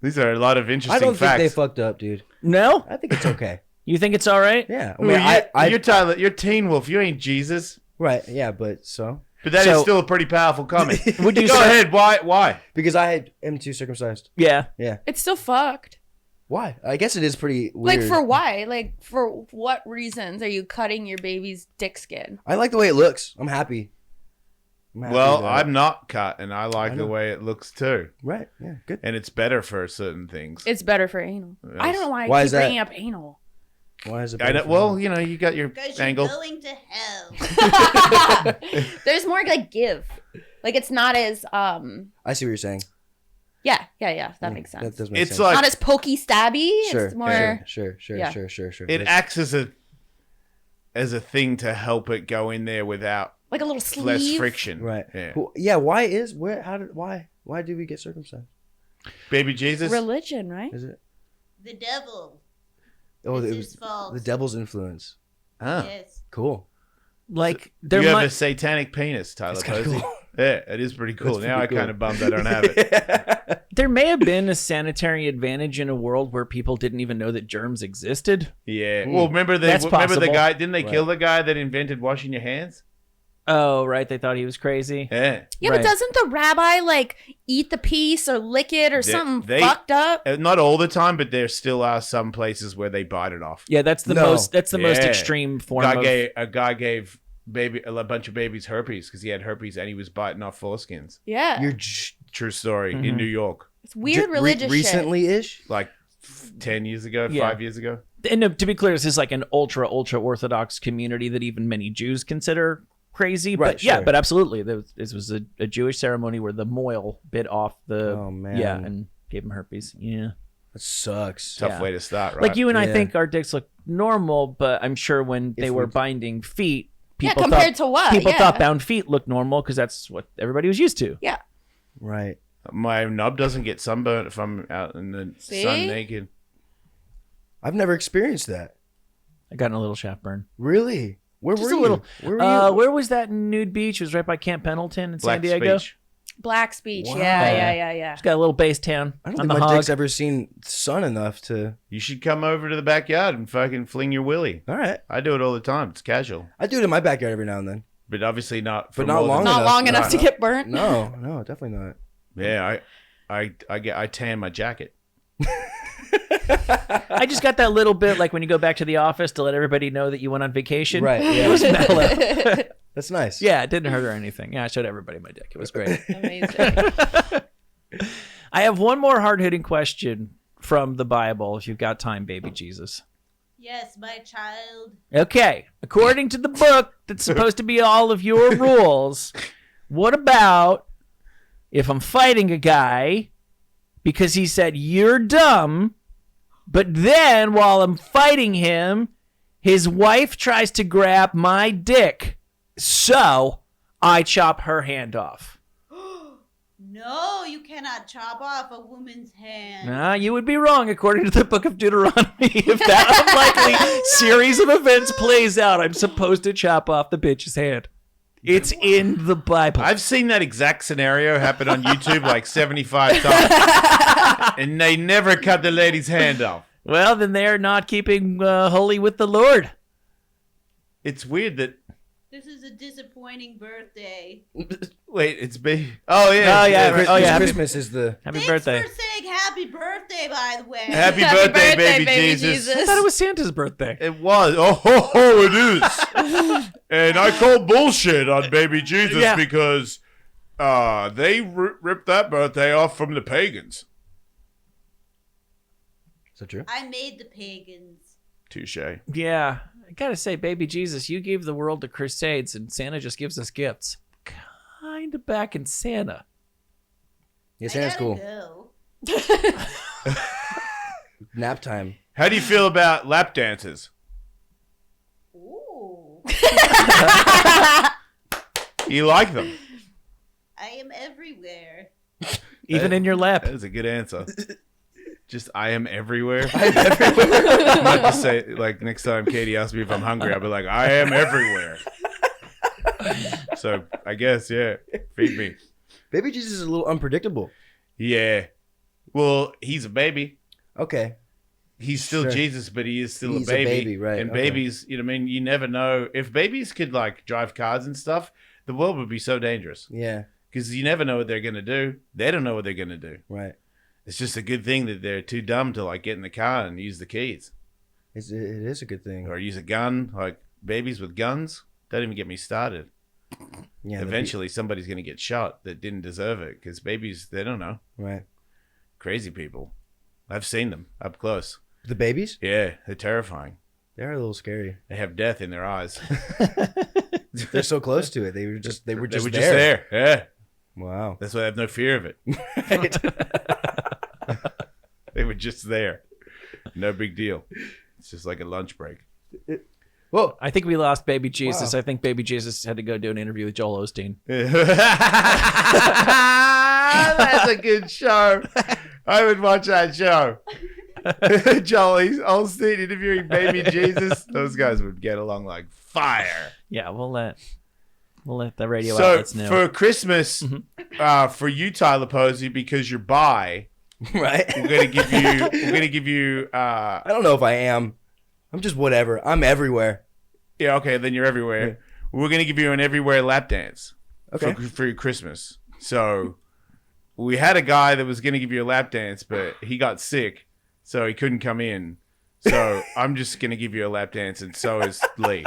These are a lot of I interesting don't facts. think they fucked up, dude. No? I think it's okay. You think it's all right? Yeah. I Well, mean, you're Tyler. You're Teen Wolf. You ain't Jesus. right. Yeah, but so But that is So- still a pretty powerful comment. Would you Go say- ahead. Why? because I am too circumcised. Yeah. Yeah. It's still fucked. Why? I guess it is pretty weird. Like, for why? Like, for what reasons are you cutting your baby's dick skin? I like the way it looks. I'm happy. Well, with that. I'm not cut, and I like I the know. way it looks too. right. Yeah, good. And it's better for certain things. It's better for anal. I don't know why Why I is keep that? bringing up anal. Why is it? I know, better for well, me? you know, you got your Because angle. you're going to hell. There's more like give. Like, it's not as I see what you're saying. yeah. That makes sense. That does make It's sense. like Not as pokey stabby. sure, It's more sure. Yeah. it acts as a thing to help it go in there without like a little sleeve. less friction. Right. Yeah. Yeah. Why do we get circumcised? Baby Jesus. Religion, right? Is it? The devil. Oh, It's it his was fault. the devil's influence. Oh. Yes. Cool. Like, there You have a might... satanic penis, Tyler That's kinda Posey. cool. Yeah, it is pretty cool. That's Now pretty I kind cool. of bummed I don't have it. There may have been a sanitary advantage in a world where people didn't even know that germs existed. Yeah. Well, remember That's the possible. guy? Didn't they Right. kill the guy that invented washing your hands? Oh, right. They thought he was crazy. Yeah. Yeah, Right. but doesn't the rabbi like eat the piece or lick it or something they- fucked up? Not all the time, but there still are some places where they bite it off. Yeah, that's the No. most Yeah. extreme form of... A guy gave a bunch of babies herpes because he had herpes and he was biting off foreskins. Yeah, You're True story Mm-hmm. in New York, it's weird religious shit. recently-ish. like 10 years ago, Yeah. 5 years ago. And to be clear, this is like an ultra orthodox community that even many Jews consider crazy. Right, But yeah, sure. but absolutely. This was a Jewish ceremony where the mohel bit off the... Oh, man. Yeah, and gave him herpes. Yeah. That sucks. Tough Yeah. way to start, right? Like you and I Yeah. think our dicks look normal, but I'm sure when they were binding feet, people compared thought, to what? people Yeah. thought bound feet looked normal because that's what everybody was used to. Yeah. Right. My nub doesn't get sunburnt if I'm out in the See? sun naked. I've never experienced that. I got in a little shaft burn. Really? Where Just were a you? little. Where were you? Where was that nude beach? It was right by Camp Pendleton in Black San Diego. speech. Black speech. Wow. Yeah. It's got a little base town I don't on think the my dick's hog. ever seen sun enough to. You should come over to the backyard and fucking fling your willy. All right. I do it all the time. It's casual, I do it in my backyard every now and then. but obviously not. For But not more long than- Not enough. long enough to get burnt. No, definitely not. Yeah, I tan my jacket. I just got that little bit like when you go back to the office to let everybody know that you went on vacation. Right. It Yeah. was mellow. That's nice. Yeah, it didn't hurt or anything. Yeah, I showed everybody my dick. It was great. Amazing. I have one more hard-hitting question from the Bible, if you've got time, baby Jesus. Yes, my child. Okay, according to the book that's supposed to be all of your rules, what about if I'm fighting a guy because he said you're dumb, but then while I'm fighting him, his wife tries to grab my dick, so I chop her hand off. No, you cannot chop off a woman's hand. Nah, you would be wrong according to the book of Deuteronomy. If that unlikely series of events plays out, I'm supposed to chop off the bitch's hand. It's in the Bible. I've seen that exact scenario happen on YouTube like 75 times, and they never cut the lady's hand off. Well, then they're not keeping holy with the Lord. It's weird that. This is a disappointing birthday. Wait, it's baby. Oh yeah. Oh, yeah, Christmas, oh, yeah, happy- Christmas is the. Happy Thanks birthday. for saying happy birthday, by the way. Happy birthday, baby Jesus. I thought it was Santa's birthday. It was. Oh, it is. And I call bullshit on baby Jesus Yeah. because they ripped that birthday off from the pagans. Is that true? I made the pagans. Touche. Yeah. I gotta say, baby Jesus, you gave the world to crusades and Santa just gives us gifts. Kinda back in Santa. Yeah, I Santa's gotta cool. go. Nap time. How do you feel about lap dances? Ooh. You like them? I am everywhere. Even in your lap. That is a good answer. Just I am everywhere. I'm about to say, like, next time Katie asks me if I'm hungry, I'll be like, I am everywhere. So I guess, yeah, feed me. Baby Jesus is a little unpredictable. Yeah. Well, he's a baby. Okay. He's still Sure. Jesus, but he is still He's a a baby. baby, right, And okay. babies, you know, I mean, you never know. If babies could, like, drive cars and stuff, the world would be so dangerous. Yeah. Because you never know what they're going to do. They don't know what they're going to do. Right. It's just a good thing that they're too dumb to, like, get in the car and use the keys. It is a good thing. Or use a gun. Like, babies with guns, don't even get me started. Yeah. Eventually, somebody's going to get shot that didn't deserve it. Because babies, they don't know. Right. Crazy people. I've seen them up close. The babies? Yeah, they're terrifying. They're a little scary. They have death in their eyes. They're so close to it. They were just They were there. just there. Yeah. Wow. That's why I have no fear of it. They were just there. No big deal. It's just like a lunch break. Whoa. I think we lost baby Jesus. Wow. I think baby Jesus had to go do an interview with Joel Osteen. That's a good show. I would watch that show. Joel Osteen interviewing baby Jesus. Those guys would get along like fire. Yeah, we'll let the radio So outlets know. for Christmas, for you, Tyler Posey, because you're bi, Right. we're gonna give you. I don't know if I am. I'm just whatever. I'm everywhere. Yeah, okay, then you're everywhere. Yeah. We're gonna give you an everywhere lap dance. Okay. For your Christmas. So we had a guy that was gonna give you a lap dance, but he got sick, so he couldn't come in. So I'm just gonna give you a lap dance, and so is Lee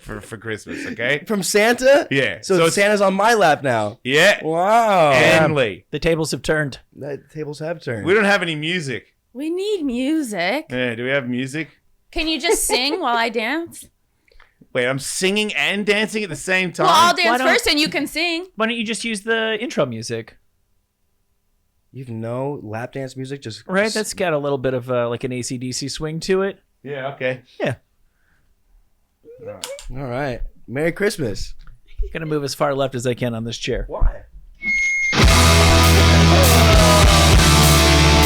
for Christmas. Okay? From Santa? Yeah. So Santa's on my lap now. Yeah. Wow. And Lee. The tables have turned. The tables have turned. We don't have any music. We need music. Yeah. Do we have music? Can you just sing while I dance? Wait, I'm singing and dancing at the same time. Well, I'll Why dance don't- first and you can sing. Why don't you just use the intro music? You've no lap dance music, just Right? That's got a little bit of like an AC/DC swing to it. Yeah, okay. Yeah. all right. Merry Christmas. Gonna move as far left as I can on this chair. Why?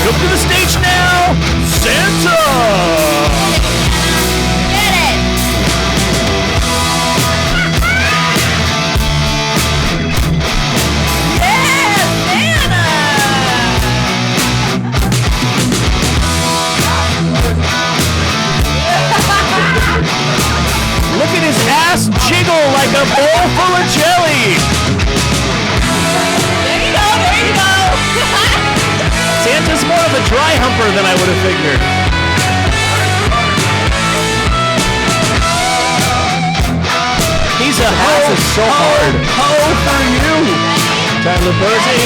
Come to the stage now, Santa! Get it! Yeah, Santa! Look at his ass jiggle like a bowl full of jelly. There you go, there you go. Santa's more of a dry humper than I would have figured. He's a ho, so hard. ho for you. Tyler Posey,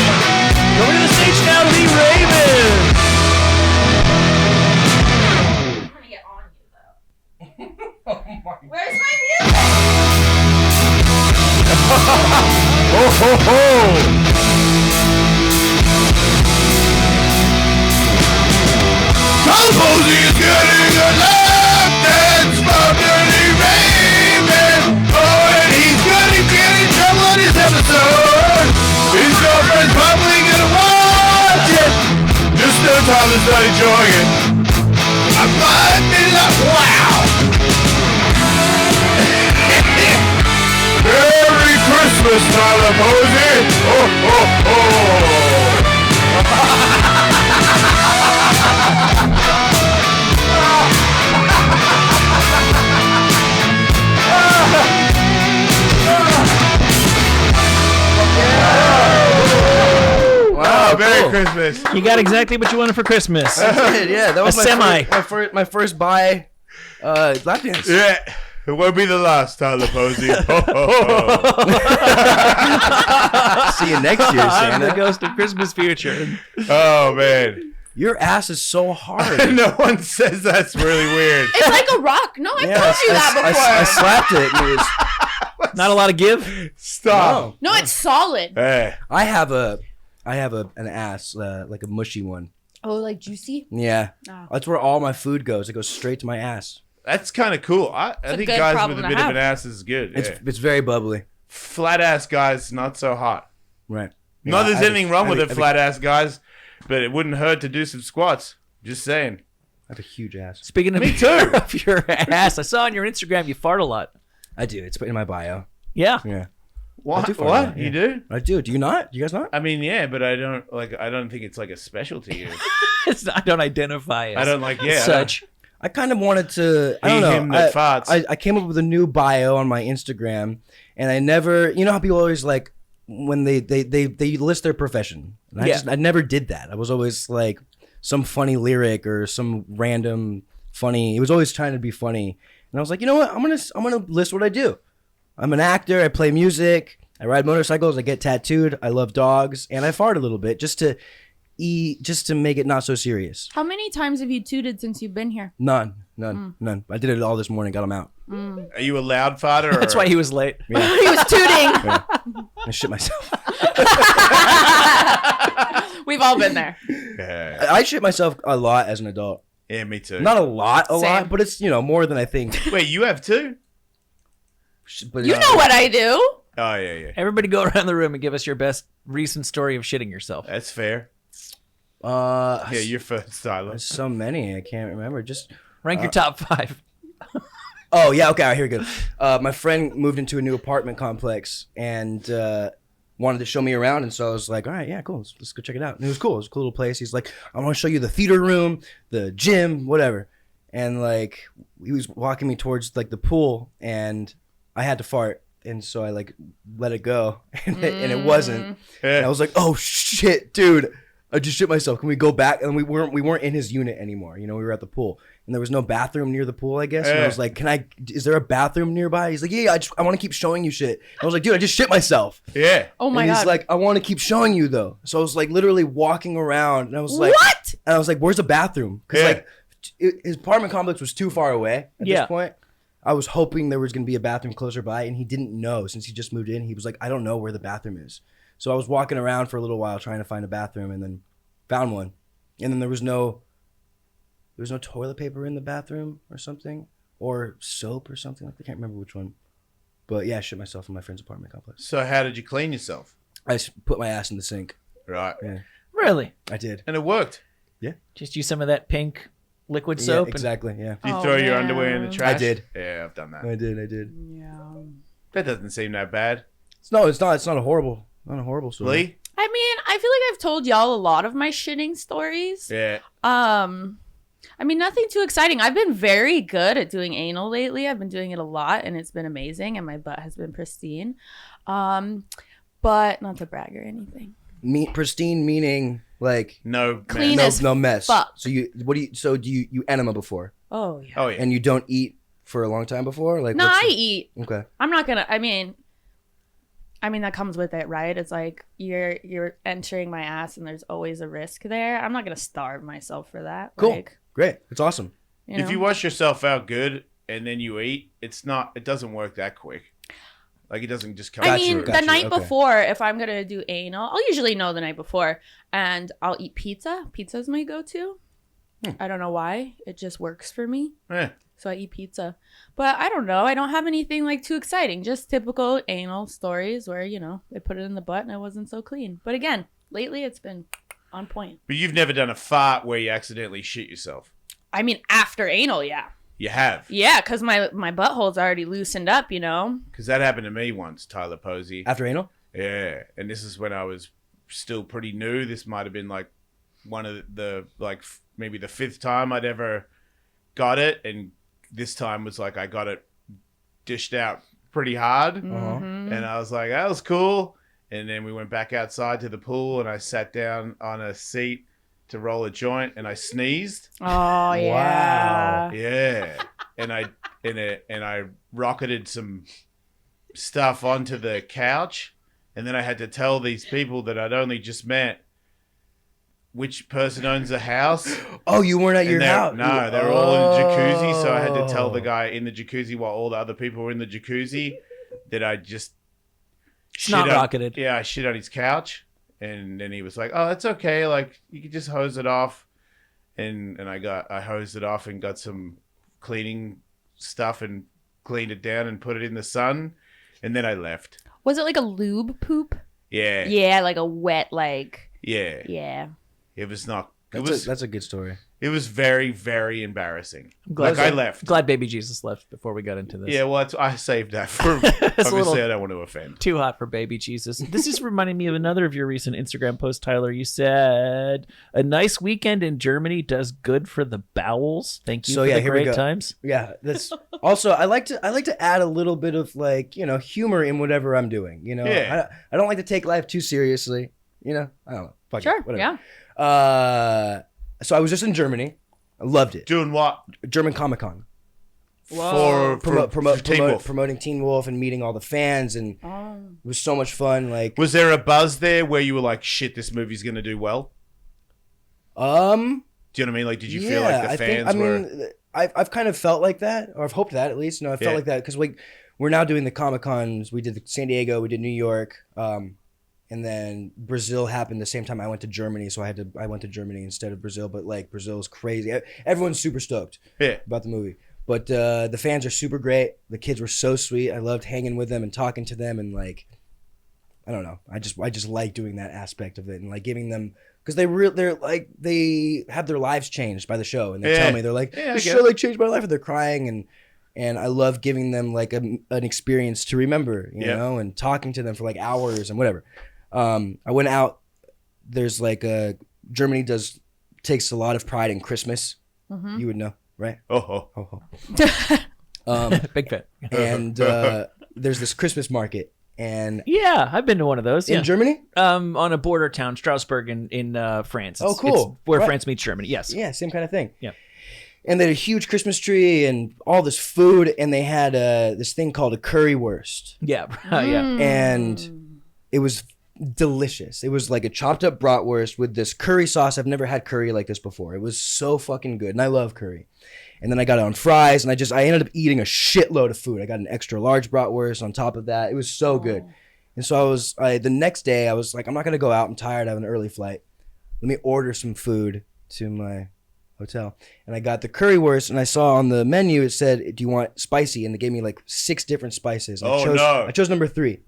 going to the stage now, Lee Raven. I'm gonna get on you though. Where's my music? Ho, ho, ho. Tyler Posey is getting a lap dance from Lee Raven. Oh, and he's gonna get in trouble on his episode. His girlfriend's probably gonna watch it. Just know Tyler's not enjoying it. I might be like, wow. Merry Christmas, Tyler Posey. Ho, ho, ho. Wow, Merry cool. Christmas. You got exactly what you wanted for Christmas. Yeah, that was A semi. my first buy lap dance. Yeah, it won't be the last, Tyler Posey. Ho, ho, ho. See you next year, I'm the Santa. ghost of Christmas future. Oh, man. Your ass is so hard. No one says that's really weird. It's like a rock. No, I've Yeah, told you that before. I slapped it. And it was, Not a lot of give. Stop. No, it's solid. Hey. I have an ass, like a mushy one. Oh, like juicy? Yeah, Oh. that's where all my food goes. It goes straight to my ass. That's kind of cool. I a think good guys problem with a to bit of have. an ass is good. It's Yeah. it's very bubbly. Flat ass guys, not so hot. Right. Not Yeah, there's I have anything a- wrong I with have it, a- flat ass guys, but it wouldn't hurt to do some squats. Just saying. I have a huge ass. Speaking of, Me too. of your ass, I saw on your Instagram you fart a lot. I do. It's in my bio. Yeah. Yeah, What? do fart a What? lot, You yeah. do? I do. Do you not? Do you guys not? I mean, yeah, but I don't think it's like a specialty. I don't identify as I don't like, yeah. such. I kind of wanted to. I don't He, know. him that farts. I came up with a new bio on my Instagram, and I never. You know how people always like when they list their profession. And Yeah. I never did that. I was always like some funny lyric or some random funny. It was always trying to be funny, and I was like, you know what? I'm gonna list what I do. I'm an actor. I play music. I ride motorcycles. I get tattooed. I love dogs, and I fart a little bit just to make it not so serious. How many times have you tooted since you've been here? None. I did it all this morning. Got them out. Are you a loud farter? That's why he was late. He was tooting. I shit myself. We've all been there. Yeah, I shit myself a lot as an adult. yeah, me too. Not a lot, Same. but it's more than I think. Wait, you have two? But, You know what I do. Oh, yeah. Everybody go around the room and give us your best recent story of shitting yourself. That's fair. Yeah, You're first, Tyler. there's so many I can't remember. Just Rank your top 5. oh yeah, okay, all right, here we go. My friend moved into a new apartment complex and wanted to show me around, and so I was like, all right, yeah, cool, let's go check it out. And it was cool. It was a cool little place. He's like, I want to show you the theater room, the gym, whatever. And like he was walking me towards like the pool, and I had to fart. And so I like let it go, and it wasn't. And I was like, "Oh shit, dude! I just shit myself. Can we go back?" And we weren't in his unit anymore. We were at the pool, and there was no bathroom near the pool, I guess. And I was like, is there a bathroom nearby?" He's like, "Yeah, I want to keep showing you shit." And I was like, "Dude, I just shit myself." Yeah. Oh my and he's god. like, "I want to keep showing you though." So I was like, literally walking around, and I was like, What? And I was like, "Where's the bathroom?" Because Yeah. like his apartment complex was too far away at Yeah. this point. I was hoping there was going to be a bathroom closer by, and he didn't know since he just moved in. He was like, I don't know where the bathroom is. So I was walking around for a little while trying to find a bathroom, and then Found one, and then there was no toilet paper in the bathroom or something, or soap or something. I can't remember which one. But yeah, I shit myself in my friend's apartment complex. So how did you clean yourself? I just put my ass in the sink. Right. Yeah, Really? I did. And it worked. Just use some of that pink liquid soap. Yeah, exactly. Yeah, Did you Oh, throw your man. underwear in the trash? I did. Yeah, I've done that. I did. Yeah. That doesn't seem that bad. It's not a horrible story. Lee? I mean, I feel like I've told y'all a lot of my shitting stories. Yeah. I mean, nothing too exciting. I've been very good at doing anal lately. I've been doing it a lot, and it's been amazing, and my butt has been pristine. But not to brag or anything. Pristine meaning like No. Clean mess. as no mess. fuck. So do you enema before, Oh yeah. Oh, yeah. and you don't eat for a long time before? Like No, what's I the- eat. Okay. I'm not gonna. I mean, that comes with it, right? It's like you're entering my ass, and there's always a risk there. I'm not gonna starve myself for that. Cool. Like, Great. It's awesome. you know? If you wash yourself out good and then you eat, it doesn't work that quick. Like, it doesn't just come I out mean, through. Gotcha, the night okay. before, if I'm gonna do anal, I'll usually know the night before, and I'll eat pizza. Pizza's my go-to. I don't know why. It just works for me. Yeah. So I eat pizza. But I don't know. I don't have anything like too exciting. Just typical anal stories where, they put it in the butt and it wasn't so clean. But again, lately it's been on point. But you've never done a fart where you accidentally shit yourself. I mean, after anal, yeah. You have. Yeah, because my butthole's already loosened up, Because that happened to me once, Tyler Posey. After anal? Yeah. And this is when I was still pretty new. This might have been like one of the, maybe the 5th time I'd ever got it. And this time was like I got it dished out pretty hard. Mhm. And I was like, that was cool. And then we went back outside to the pool and I sat down on a seat to roll a joint and I sneezed. Oh, yeah. Yeah. And I rocketed some stuff onto the couch. And then I had to tell these people that I'd only just met which person owns the house. Oh, you weren't at your house? No, they were all in the jacuzzi. So I had to tell the guy in the jacuzzi while all the other people were in the jacuzzi that I just Not shit on- rocketed. Yeah, I shit on his couch. And then he was like, "Oh, that's okay. Like, you could just hose it off." And I hosed it off and got some cleaning stuff and cleaned it down and put it in the sun. And then I left. Was it like a lube poop? Yeah. Yeah, like a wet, like, Yeah. yeah. It was not. That's a good story. It was very, very embarrassing. Glad Like, I left. Glad baby Jesus left before we got into this. Yeah, well, I saved that for. It's a Obviously, little I don't want to offend. too hot for baby Jesus. This is reminding me of another of your recent Instagram posts, Tyler. You said a nice weekend in Germany does good for the bowels. Thank you So, for yeah, the here we great go. times. Yeah, that's also I like to add a little bit of humor in whatever I'm doing. Yeah. I don't like to take life too seriously. I don't know. Fuck it, Sure, whatever. yeah. So I was just in Germany. I loved it. Doing what? German Comic Con. For Teen Wolf. Promoting Teen Wolf and meeting all the fans, and it was so much fun. Like, Was there a buzz there where you were like, "Shit, this movie's gonna do well"? Do you know what I mean? Like, did you feel like the fans were? I've kind of felt like that, or I've hoped that at least. I felt Yeah. like that because we're now doing the Comic Cons. We did the San Diego, we did New York, and then Brazil happened the same time I went to Germany. So I went to Germany instead of Brazil. But like, Brazil's crazy. Everyone's super stoked Yeah. about the movie. But the fans are super great. The kids were so sweet. I loved hanging with them and talking to them, and like, I don't know. I just like doing that aspect of it and like giving them, because they have their lives changed by the show, and they Yeah. tell me, they're like, Yeah, I this get show it. like changed my life, and they're crying, and I love giving them like an experience to remember, you Yeah. know, and talking to them for like hours and whatever. I went out. There's like Germany takes a lot of pride in Christmas. You would know, right? Oh, Ho, ho. Big fan. And there's this Christmas market, and Yeah, I've been to one of those. in Yeah. Germany, On a border town, Strasbourg in France. Oh, cool. It's where Right. France meets Germany. Yes. yeah, same kind of thing. Yeah. And they had a huge Christmas tree and all this food, and they had this thing called a currywurst, Yeah. Yeah. and it was delicious. It was like a chopped up bratwurst with this curry sauce. I've never had curry like this before. It was so fucking good, and I love curry. And then I got it on fries, and I ended up eating a shitload of food. I got an extra large bratwurst on top of that. It was so good. And so the next day I was like, I'm not gonna go out. I'm tired. I have an early flight. let me order some food to my hotel. And I got the currywurst, and I saw on the menu it said, "Do you want spicy?" And they gave me like 6 different spices. And I chose number 3.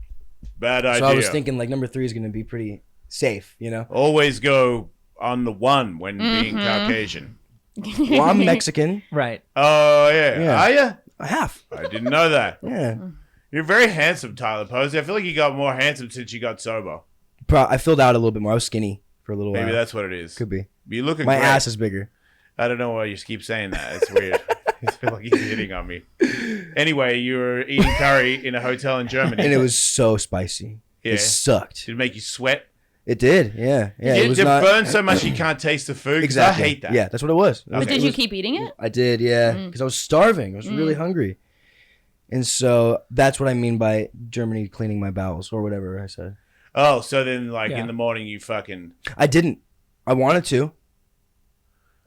Bad idea. So I was thinking like number 3 is going to be pretty safe, you know? Always go on the 1 when being Caucasian. Well, I'm Mexican. Right. Oh, yeah. Are you? I have. I didn't know that. Yeah. You're very handsome, Tyler Posey. I feel like you got more handsome since you got sober. I filled out a little bit more. I was skinny for a little while. Maybe that's what it is. Could be. You're looking My great. ass is bigger. I don't know why you keep saying that. It's weird. I feel like he's hitting on me. Anyway, you were eating curry in a hotel in Germany. And it was so spicy. Yeah. It sucked. Did it make you sweat? It did. Yeah. Yeah. Did it was it not burn so much you can't taste the food? 'Cause exactly. I hate that. Yeah, that's what it was. But did you keep eating it? I did, yeah, because I was starving. I was really hungry, and so that's what I mean by Germany cleaning my bowels or whatever I said. Oh, so then like Yeah. in the morning you fucking... I didn't. I wanted to.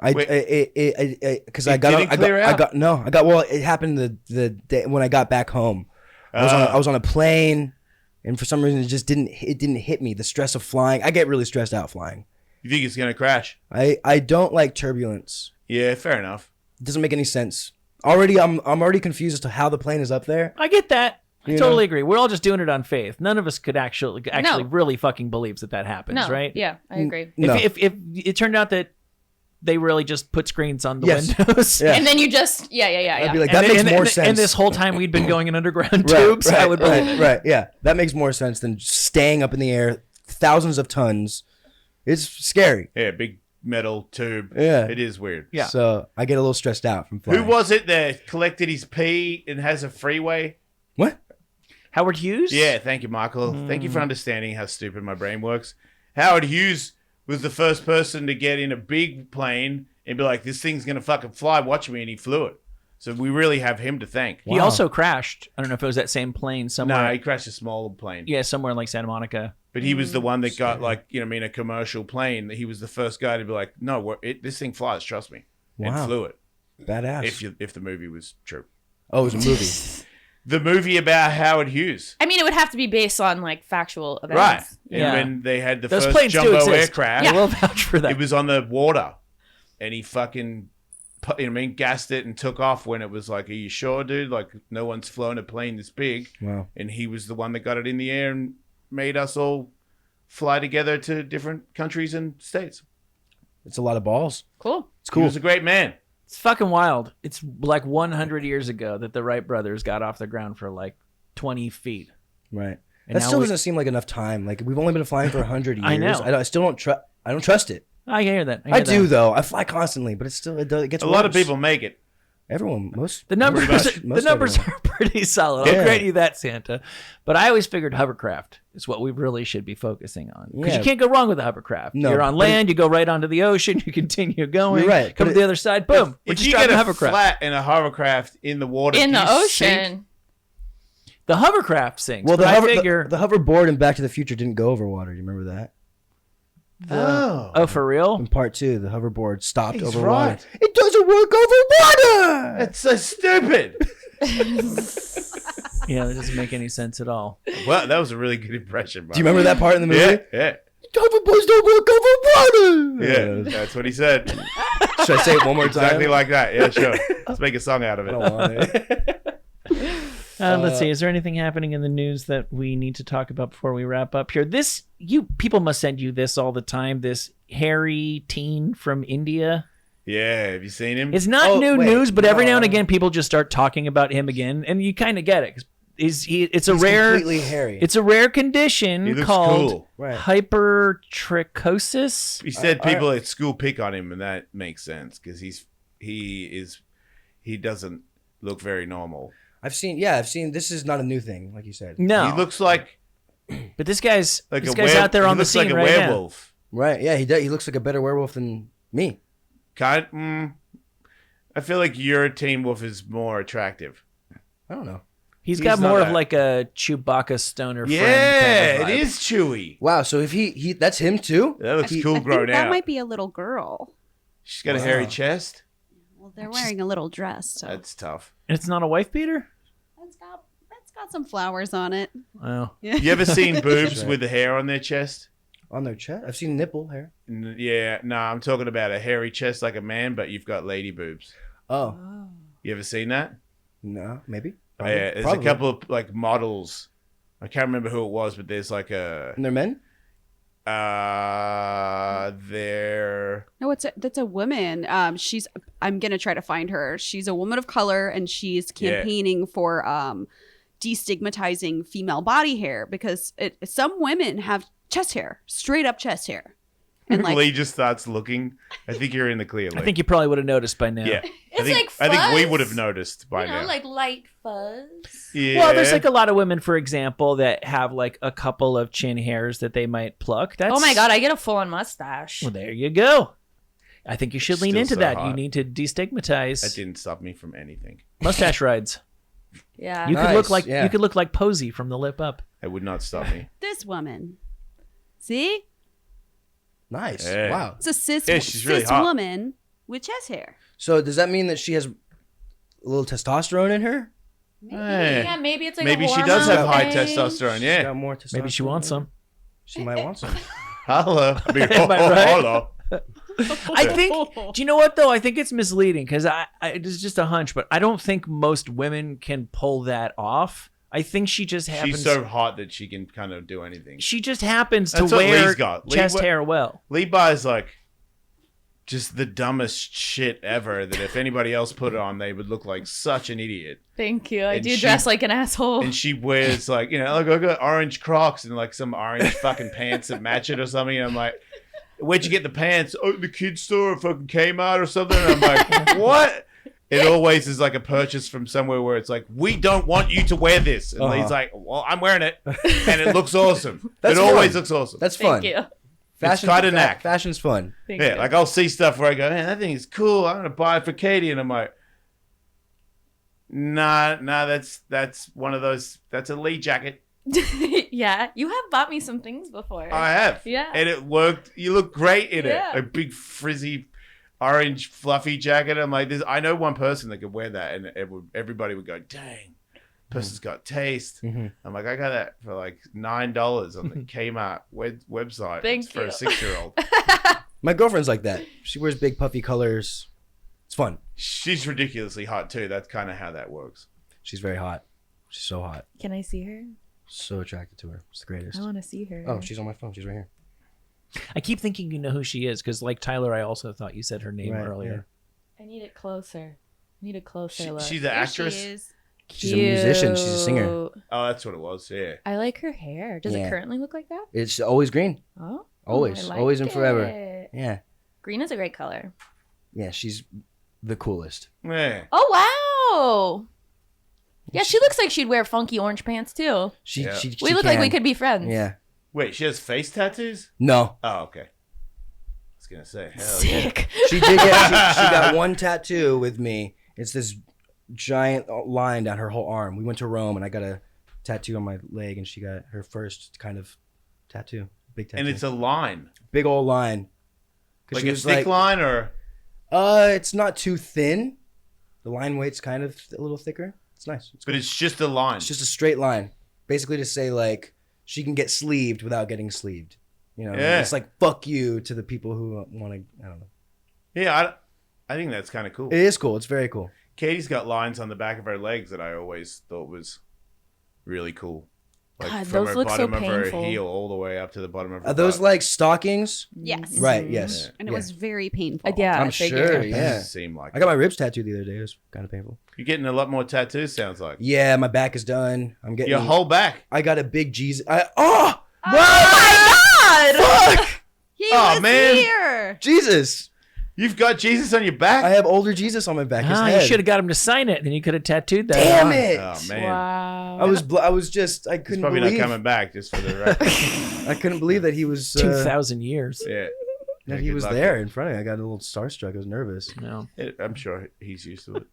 Because It didn't clear out? Well, it happened the day when I got back home. I was on a plane, and for some reason it didn't hit me. The stress of flying. I get really stressed out flying. You think it's going to crash? I don't like turbulence. Yeah, fair enough. It doesn't make any sense. I'm already confused as to how the plane is up there. I get that. I You totally know? agree. We're all just doing it on faith. None of us could actually No. really fucking believes that happens, No. right? Yeah, I agree. No. If it turned out that they really just put screens on the Yes. windows. Yeah. And then you just I'd be like, And that makes and- more and- sense. And this whole time we'd been going in underground tubes, I would believe it. Right, yeah. That makes more sense than staying up in the air thousands of tons. It's scary. Yeah, big metal tube. Yeah. It is weird. Yeah. So I get a little stressed out from flying. Who was it that collected his pee and has a freeway? What? Howard Hughes? Yeah, thank you, Michael. Thank you for understanding how stupid my brain works. Howard Hughes was the first person to get in a big plane and be like, this thing's going to fucking fly, watch me, and he flew it. So we really have him to thank. He also crashed. I don't know if it was that same plane somewhere. No, he crashed a smaller plane. Yeah, somewhere in like Santa Monica. But he was the one that got like, a commercial plane. He was the first guy to be like, no, this thing flies, trust me. And Wow. flew it. Badass. If the movie was true. Oh, it was a movie. The movie about Howard Hughes. I mean, it would have to be based on like factual events. Right. And Yeah. when they had the Those first planes do jumbo exist. aircraft, I will vouch for that. it was on the water. And he fucking, gassed it and took off when it was like, are you sure, dude? Like, no one's flown a plane this big. Wow. And he was the one that got it in the air and made us all fly together to different countries and states. It's a lot of balls. Cool. It's He cool. was a great man. It's fucking wild. It's like 100 years ago that the Wright brothers got off the ground for like 20 feet. Right. And That now still we- doesn't seem like enough time. Like we've only been flying for 100 years. I know. I still don't trust. I don't trust it. I hear that. I do though. I fly constantly, but it gets A worse. lot of people make it. Everyone, The numbers, most the numbers everyone. are pretty solid. Yeah. I'll grant you that, Santa. But I always figured hovercraft is what we really should be focusing on because Yeah. you can't go wrong with a hovercraft. No, You're on but land, you go right onto the ocean, you continue going. You're right, Come but to the other side, boom. We're If just you driving get a a hovercraft. flat in a hovercraft in the water, In do the you ocean. sink? The hovercraft sinks. Well, but I figure. the hoverboard in Back to the Future didn't go over water. You remember that? Oh, for real? In part 2, the hoverboard stopped He's over right. water. It doesn't work over water. That's so stupid. Yeah, that doesn't make any sense at all. Well, that was a really good impression. Do you remember that part in the movie? Yeah. Hoverboards don't work over water. Yeah, that's what he said. Should I say it one more time? Exactly like that. Yeah, sure. Let's make a song out of I it. don't want it. Let's see. Is there anything happening in the news that we need to talk about before we wrap up here? People must send you this all the time. This hairy teen from India. Yeah, have you seen him? It's not Oh, new wait, news, but every now and no. again, people just start talking about him again, and you kind of get it. It's He's a rare, completely hairy. it's a rare He condition looks called cool. Right. hypertrichosis. He said people at school pick on him, and that makes sense because he doesn't look very normal. I've seen. This is not a new thing, like you said. No, He looks like but this guy's a out there he on the looks scene like a right now. werewolf. Right? Yeah, he does. He looks like a better werewolf than me. I feel like your Teen Wolf is more attractive. I don't know. He's He's got not more of that- like a Chewbacca stoner Yeah, friend kind of it vibe. is Chewy. Wow. So if he that's him too. That looks He- cool I think grown that out. might be a little girl. She's got a Wow. hairy chest. Well, they're wearing a little dress, so That's tough. And it's not a wife beater? that's got some flowers on it. Oh. Yeah. You ever seen boobs right. with the hair on their chest? On their chest? I've seen nipple hair. Yeah, no, I'm talking about a hairy chest like a man, but you've got lady boobs. Oh. You ever seen that? No, maybe. Oh, yeah, there's a couple of like models. I can't remember who it was, but there's like a. And they're men? They're. No, that's a woman. I'm gonna try to find her. She's a woman of color, and she's campaigning for destigmatizing female body hair because some women have chest hair, straight up chest hair. And like Lee just starts looking. I think you're in the clear, Lee. I think you probably would have noticed by now. Yeah. It's I think we fuzz. would have noticed by now. like light fuzz. Yeah. Well, there's like a lot of women, for example, that have like a couple of chin hairs that they might pluck. That's, Oh my god, I get a full-on mustache. Well, there you go. I think you should lean Still into so that. hot. You need to destigmatize That didn't stop me from anything. mustache rides. Yeah. You could look Nice, like yeah. you could look like Posey from the lip up. It would not stop me. this woman. See, Nice. Hey. Wow. it's a cis she's really hot. woman with chest hair. So does that mean that she has a little testosterone in her? Hey. Yeah, maybe it's like Maybe a she does have hormone high thing. testosterone. She's Yeah. got more testosterone. Maybe she wants some. She might want some. Hello. I mean, Am I right? hello. I think. Do you know what though? I think it's misleading because it's just a hunch, but I don't think most women can pull that off. I think she just happens. She's so hot that she can kind of do anything. She just happens That's to what wear Lee's got. Lee chest we- hair well. Lee buys like just the dumbest shit ever that if anybody else put it on, they would look like such an idiot. Thank you. I And do she- dress like an asshole. And she wears like, you know, like I got orange Crocs and like some orange fucking pants that match it or something. And I'm like, where'd you get the pants? Oh, the kids store, fucking Kmart or something. And I'm like, what? It always is like a purchase from somewhere where it's like, we don't want you to wear this. And Lee's like, well, I'm wearing it. And it looks awesome. That's it always fun. looks awesome. That's fun. Thank you. Fashion, kinda knack. Fashion's fun. Thank Yeah, you. like I'll see stuff where I go, man, that thing is cool. I'm gonna buy it for Katie, and I'm like, nah, that's one of those. That's a Lee jacket. Yeah, you have bought me some things before. I have, Yeah. and it worked. You look great in Yeah. it. A big frizzy, orange fluffy jacket. I'm like, I know one person that could wear that, and everybody would go, dang, person's got taste. Mhm. I'm like, I got that for like $9 on the Kmart website. Thank It's for you. a 6-year-old. My girlfriend's like that. She wears big puffy colors. It's fun. She's ridiculously hot too. That's kind of how that works. She's very hot. She's so hot. Can I see her? So attracted to her. It's the greatest. I want to see her. Oh, she's on my phone. She's right here. I keep thinking you know who she is because, like Tyler, I also thought you said her name Right, earlier. I need it closer. I need a closer look. She's the There actress. she is. She's a musician. She's a singer. Cute. Oh, that's what it was. Yeah. I like her hair. Does Yeah. it currently look like that? It's always green. Oh, Always. I Always and like forever. it. Yeah. Green is a great color. Yeah, she's the coolest. Yeah. Oh wow. Yeah, she looks like she'd wear funky orange pants too. Yeah. We look like we could be friends. Yeah. Wait, she has face tattoos? No. Oh, okay. I was gonna say, hell yeah. Sick. She did get. She got one tattoo with me. It's this giant line down her whole arm. We went to Rome, and I got a tattoo on my leg, and she got her first kind of tattoo, big tattoo, And it's a line, big old line. 'Cause like she a was thick line, or It's not too thin. The line weight's kind of a little thicker. It's nice. but it's just a line. It's just a straight line, basically to say like she can get sleeved without getting sleeved. You know, Yeah. it's like fuck you to the people who want to. I don't know. Yeah, I think that's kind of cool. It is cool. It's very cool. Katie's got lines on the back of her legs that I always thought was really cool. Like God, from those her look so bottom of her painful. heel all the way up to the bottom of her Are those butt. like stockings? Yes. Right. Yes. And it Yeah. was very painful. Yeah, I'm I figured. sure. It Yeah. doesn't seem like I got my ribs tattooed the other day. It was kind of painful. You're getting a lot more tattoos, sounds like. Yeah, my back is done. I'm getting Your whole back. I got a big Jesus. Oh my god! Fuck! He Oh, was man. here. Jesus! You've got Jesus on your back? I have older Jesus on my back. His Ah, head. you should have got him to sign it, then you could have tattooed that. Damn on. it! Oh, man. Wow. I was just. I He's couldn't probably believe. not coming back, just for the record. I couldn't believe that he was. 2,000 years. Yeah. That Yeah, he good was luck. there in front of me. I got a little starstruck. I was nervous. No. I'm sure he's used to it.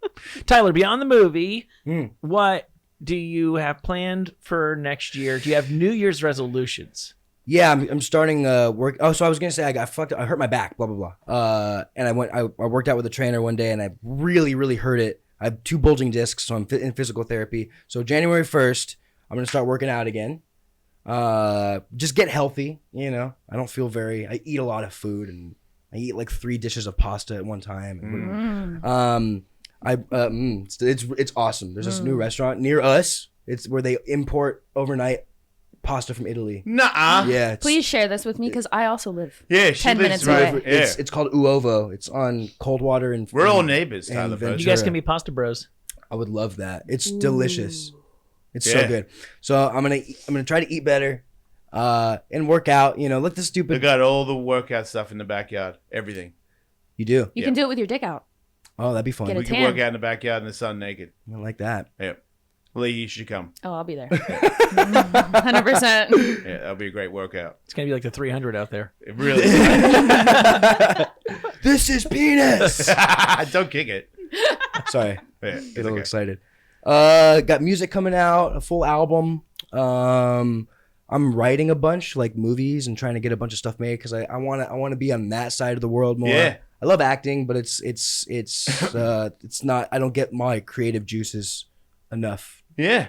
Tyler, beyond the movie, Hmm. what do you have planned for next year? Do you have New Year's resolutions? Yeah, I'm starting work. Oh, so I was gonna say I got fucked up. I hurt my back. Blah blah blah. And I worked out with a trainer one day, and I really hurt it. I have 2 bulging discs, so I'm in physical therapy. So January 1st, I'm gonna start working out again. Just get healthy. You know, I don't feel I eat a lot of food, and I eat like 3 dishes of pasta at one time. It's awesome. There's this new restaurant near us. It's where they import overnight pasta from Italy. Nuh-uh. Yeah. Please share this with me because I also live. Yeah, she 10 lives minutes right. away. Yeah. It's called Uovo. It's on Coldwater and We're all neighbors, and Tyler. Ventura. You guys can be pasta bros. I would love that. It's delicious. It's so good. So I'm gonna try to eat better, and work out. You know, let the They stupid. got all the workout stuff in the backyard. Everything. You do. You can do it with your dick out. Oh, that'd be fun. Get We a can tan. work out in the backyard in the sun naked. I like that. Yeah. Lee, you should come. Oh, I'll be there. 100%. Yeah, that'll be a great workout. It's gonna be like the 300 out there. It really is. This is penis. Don't kick it. Sorry, Yeah, it's get a little okay. excited. Got music coming out, a full album. I'm writing a bunch, like movies, and trying to get a bunch of stuff made because I want to be on that side of the world more. Yeah. I love acting, but it's not. I don't get my creative juices enough Yeah.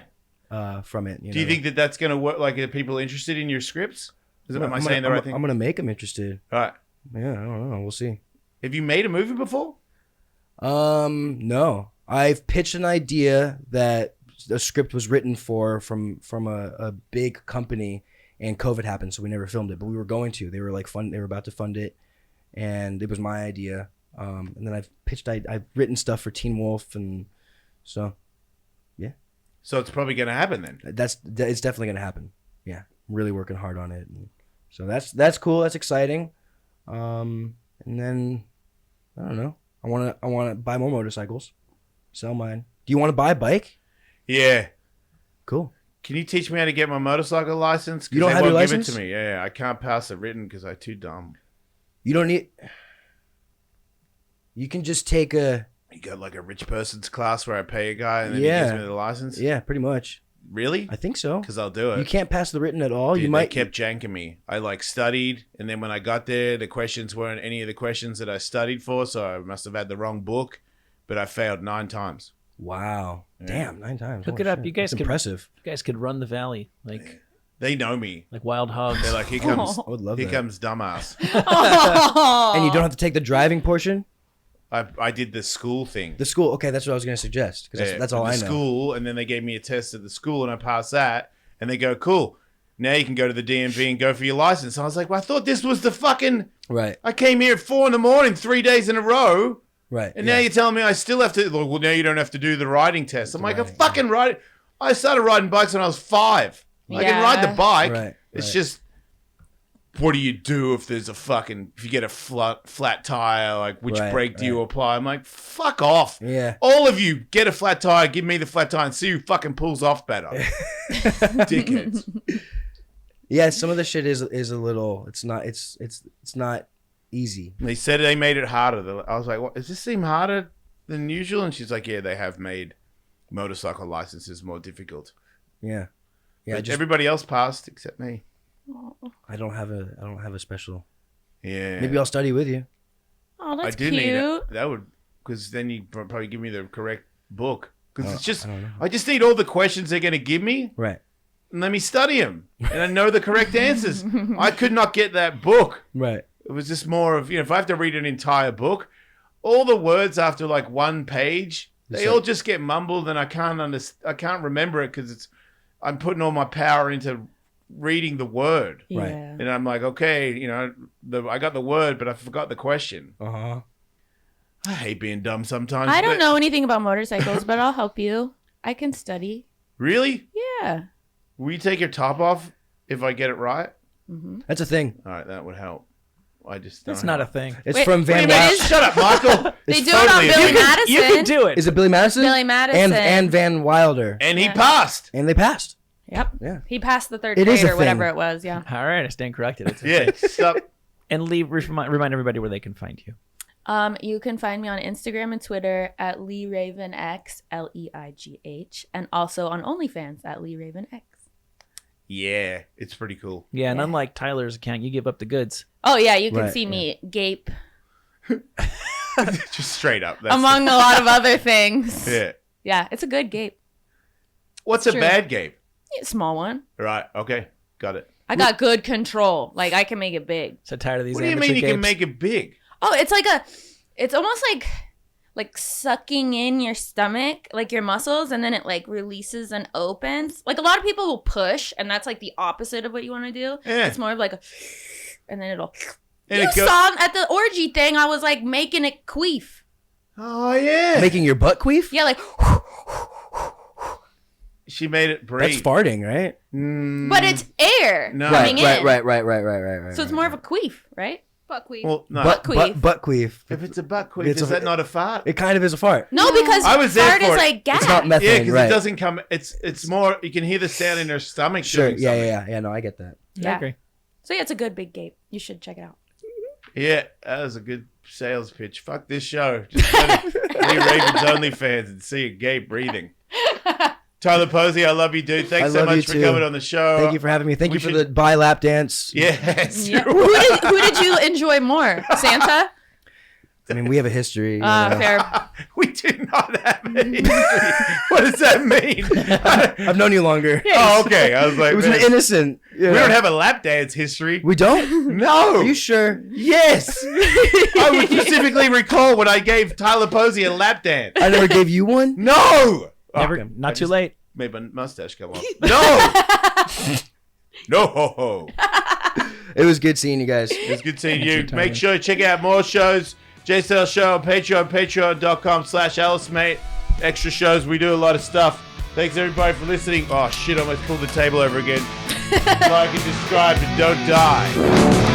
from it. Do you think that that's going to work? Like, are people interested in your scripts? Am I saying the right thing? I'm gonna make them interested. All right. Yeah, I don't know. We'll see. Have you made a movie before? No. I've pitched an idea that a script was written from a big company, and COVID happened, so we never filmed it. But we were going to. They were about to fund it, and it was my idea. And then I've written stuff for Teen Wolf, and so So it's probably going to happen then. it's definitely gonna happen. Yeah, I'm really working hard on it. And so that's cool. That's exciting. And then I don't know. I wanna buy more motorcycles. Sell mine. Do you want to buy a bike? Yeah. Cool. Can you teach me how to get my motorcycle license? 'Cause You don't they have your won't give license? it to me. Yeah, I can't pass it written because I'm too dumb. You don't need. You can just take a. You got like a rich person's class where I pay a guy and then he gives me the license? Yeah, pretty much. Really? I think so. Because I'll do it. You can't pass the written at all. Dude, You might. They kept janking me. I like studied, and then when I got there, the questions weren't any of the questions that I studied for, so I must have had the wrong book. But I failed 9 times. Wow. Yeah. Damn, 9 times. Look Holy it up. shit. You guys That's could- impressive. You guys could run the valley like They know me. wild hogs. They're like, here comes, I would love here that. comes dumbass. And you don't have to take the driving portion. I did the school thing. The school. Okay, that's what I was gonna suggest because Yeah, that's for all the I know. School, and then they gave me a test at the school, and I passed that. And they go, cool. Now you can go to the DMV and go for your license. And I was like, well, I thought this was the fucking. Right. I came here at 4 a.m, 3 days in a row. Right. And yeah. now you're telling me I still have to. Well, now you don't have to do the riding test. I'm like, riding, I'm fucking riding. I started riding bikes when I was 5. I can ride the bike. Right, It's right. just, what do you do if there's if you get a flat tire? Like, which Right, brake do you right. apply? I'm like, fuck off. Yeah. All of you get a flat tire. Give me the flat tire and see who fucking pulls off better. Dickheads. Yeah. Some of the shit is a little. It's not easy. They said they made it harder. I was like, what? Does this seem harder than usual? And she's like, yeah, they have made motorcycle licenses more difficult. Yeah. Yeah. But everybody else passed except me. I don't have a special. Yeah. Maybe I'll study with you. Oh, that's I do cute. need it. That would, because then you probably give me the correct book. Because it's just, I don't know. I just need all the questions they're going to give me Right. and let me study them. And I know the correct answers. I could not get that book. Right. It was just more of, if I have to read an entire book, all the words after like one page, they all just get mumbled and I can't remember it because I'm putting all my power into reading the word. Right. Yeah. And I'm like, okay, I got the word, but I forgot the question. Uh huh. I hate being dumb sometimes. I don't but- know anything about motorcycles, but I'll help you. I can study. Really? Yeah. Will you take your top off if I get it right? That's a thing. All right, that would help. I just That's don't not know. a thing. It's Wait, from Van wait, Wa- it is- Shut up, Michael. They It's do it on totally a Billy thing. Madison. You can do it. Is it Billy Madison? Billy Madison. And Van Wilder. And he passed. And they passed. Yep. Yeah. He passed the third It is grade a or whatever thing. it was. Yeah. All right, I stand corrected. It's a Yeah. thing. Stop. And Lee, remind everybody where they can find you. You can find me on Instagram and Twitter at LeighRavenX, LEIGH, and also on OnlyFans at LeighRavenX. Yeah, it's pretty cool. Yeah, and Yeah. unlike Tyler's account, you give up the goods. Oh yeah, you can Right, see me gape Just straight up. That's among a lot of other things. yeah. Yeah, it's a good gape. What's a True. bad game? Yeah, small one. Right. Okay. Got it. I got good control. Like I can make it big. So tired of these. What do you amateur mean you can gapes. make it big? Oh, it's almost like sucking in your stomach, like your muscles, and then it like releases and opens. Like a lot of people will push, and that's like the opposite of what you want to do. Yeah. It's more of like a, and then it'll. And You it go- saw at the orgy thing, I was like making it queef. Oh yeah. Making your butt queef? Yeah, like. She made it breathe. That's farting, right? But it's air No. coming in. Right. So it's more of a queef, right? Buckwheat. Well, no. butt queef. Butt queef. If it's a butt queef, It's is a- that not a fart? It kind of is a fart. No, because I was there fart for is it. like gas. It's not methane, Yeah, because right? it doesn't come. It's more. You can hear the sound in her stomach. Sure. doing Yeah, something. yeah. No, I get that. I Yeah. agree. So yeah, it's a good big gape. You should check it out. Yeah, that was a good sales pitch. Fuck this show. Just let it be Ravens OnlyFans and see a gay breathing. Tyler Posey, I love you, dude. Thanks I so love you much for too. coming on the show. Thank you for having me. Thank We you for should- the bi lap dance. Yes. Yeah. you're Who did you enjoy more, Santa? I mean, we have a history. you know. Fair. We do not have any history. What does that mean? I've known you longer. Oh, okay. I was like, It was man, an innocent. we don't have a lap dance history. We don't? No. Are you sure? Yes. I would specifically recall when I gave Tyler Posey a lap dance. I never gave you one? No. Never. Okay, I Not too just late. Made my mustache come off. No. No. It was good seeing you guys. It's good seeing you. Tyler. Make sure to check out more shows. JSL Show on Patreon, patreon.com/Ellis, mate. Extra shows. We do a lot of stuff. Thanks, everybody, for listening. Oh, shit, I almost pulled the table over again. Like and subscribe and don't die.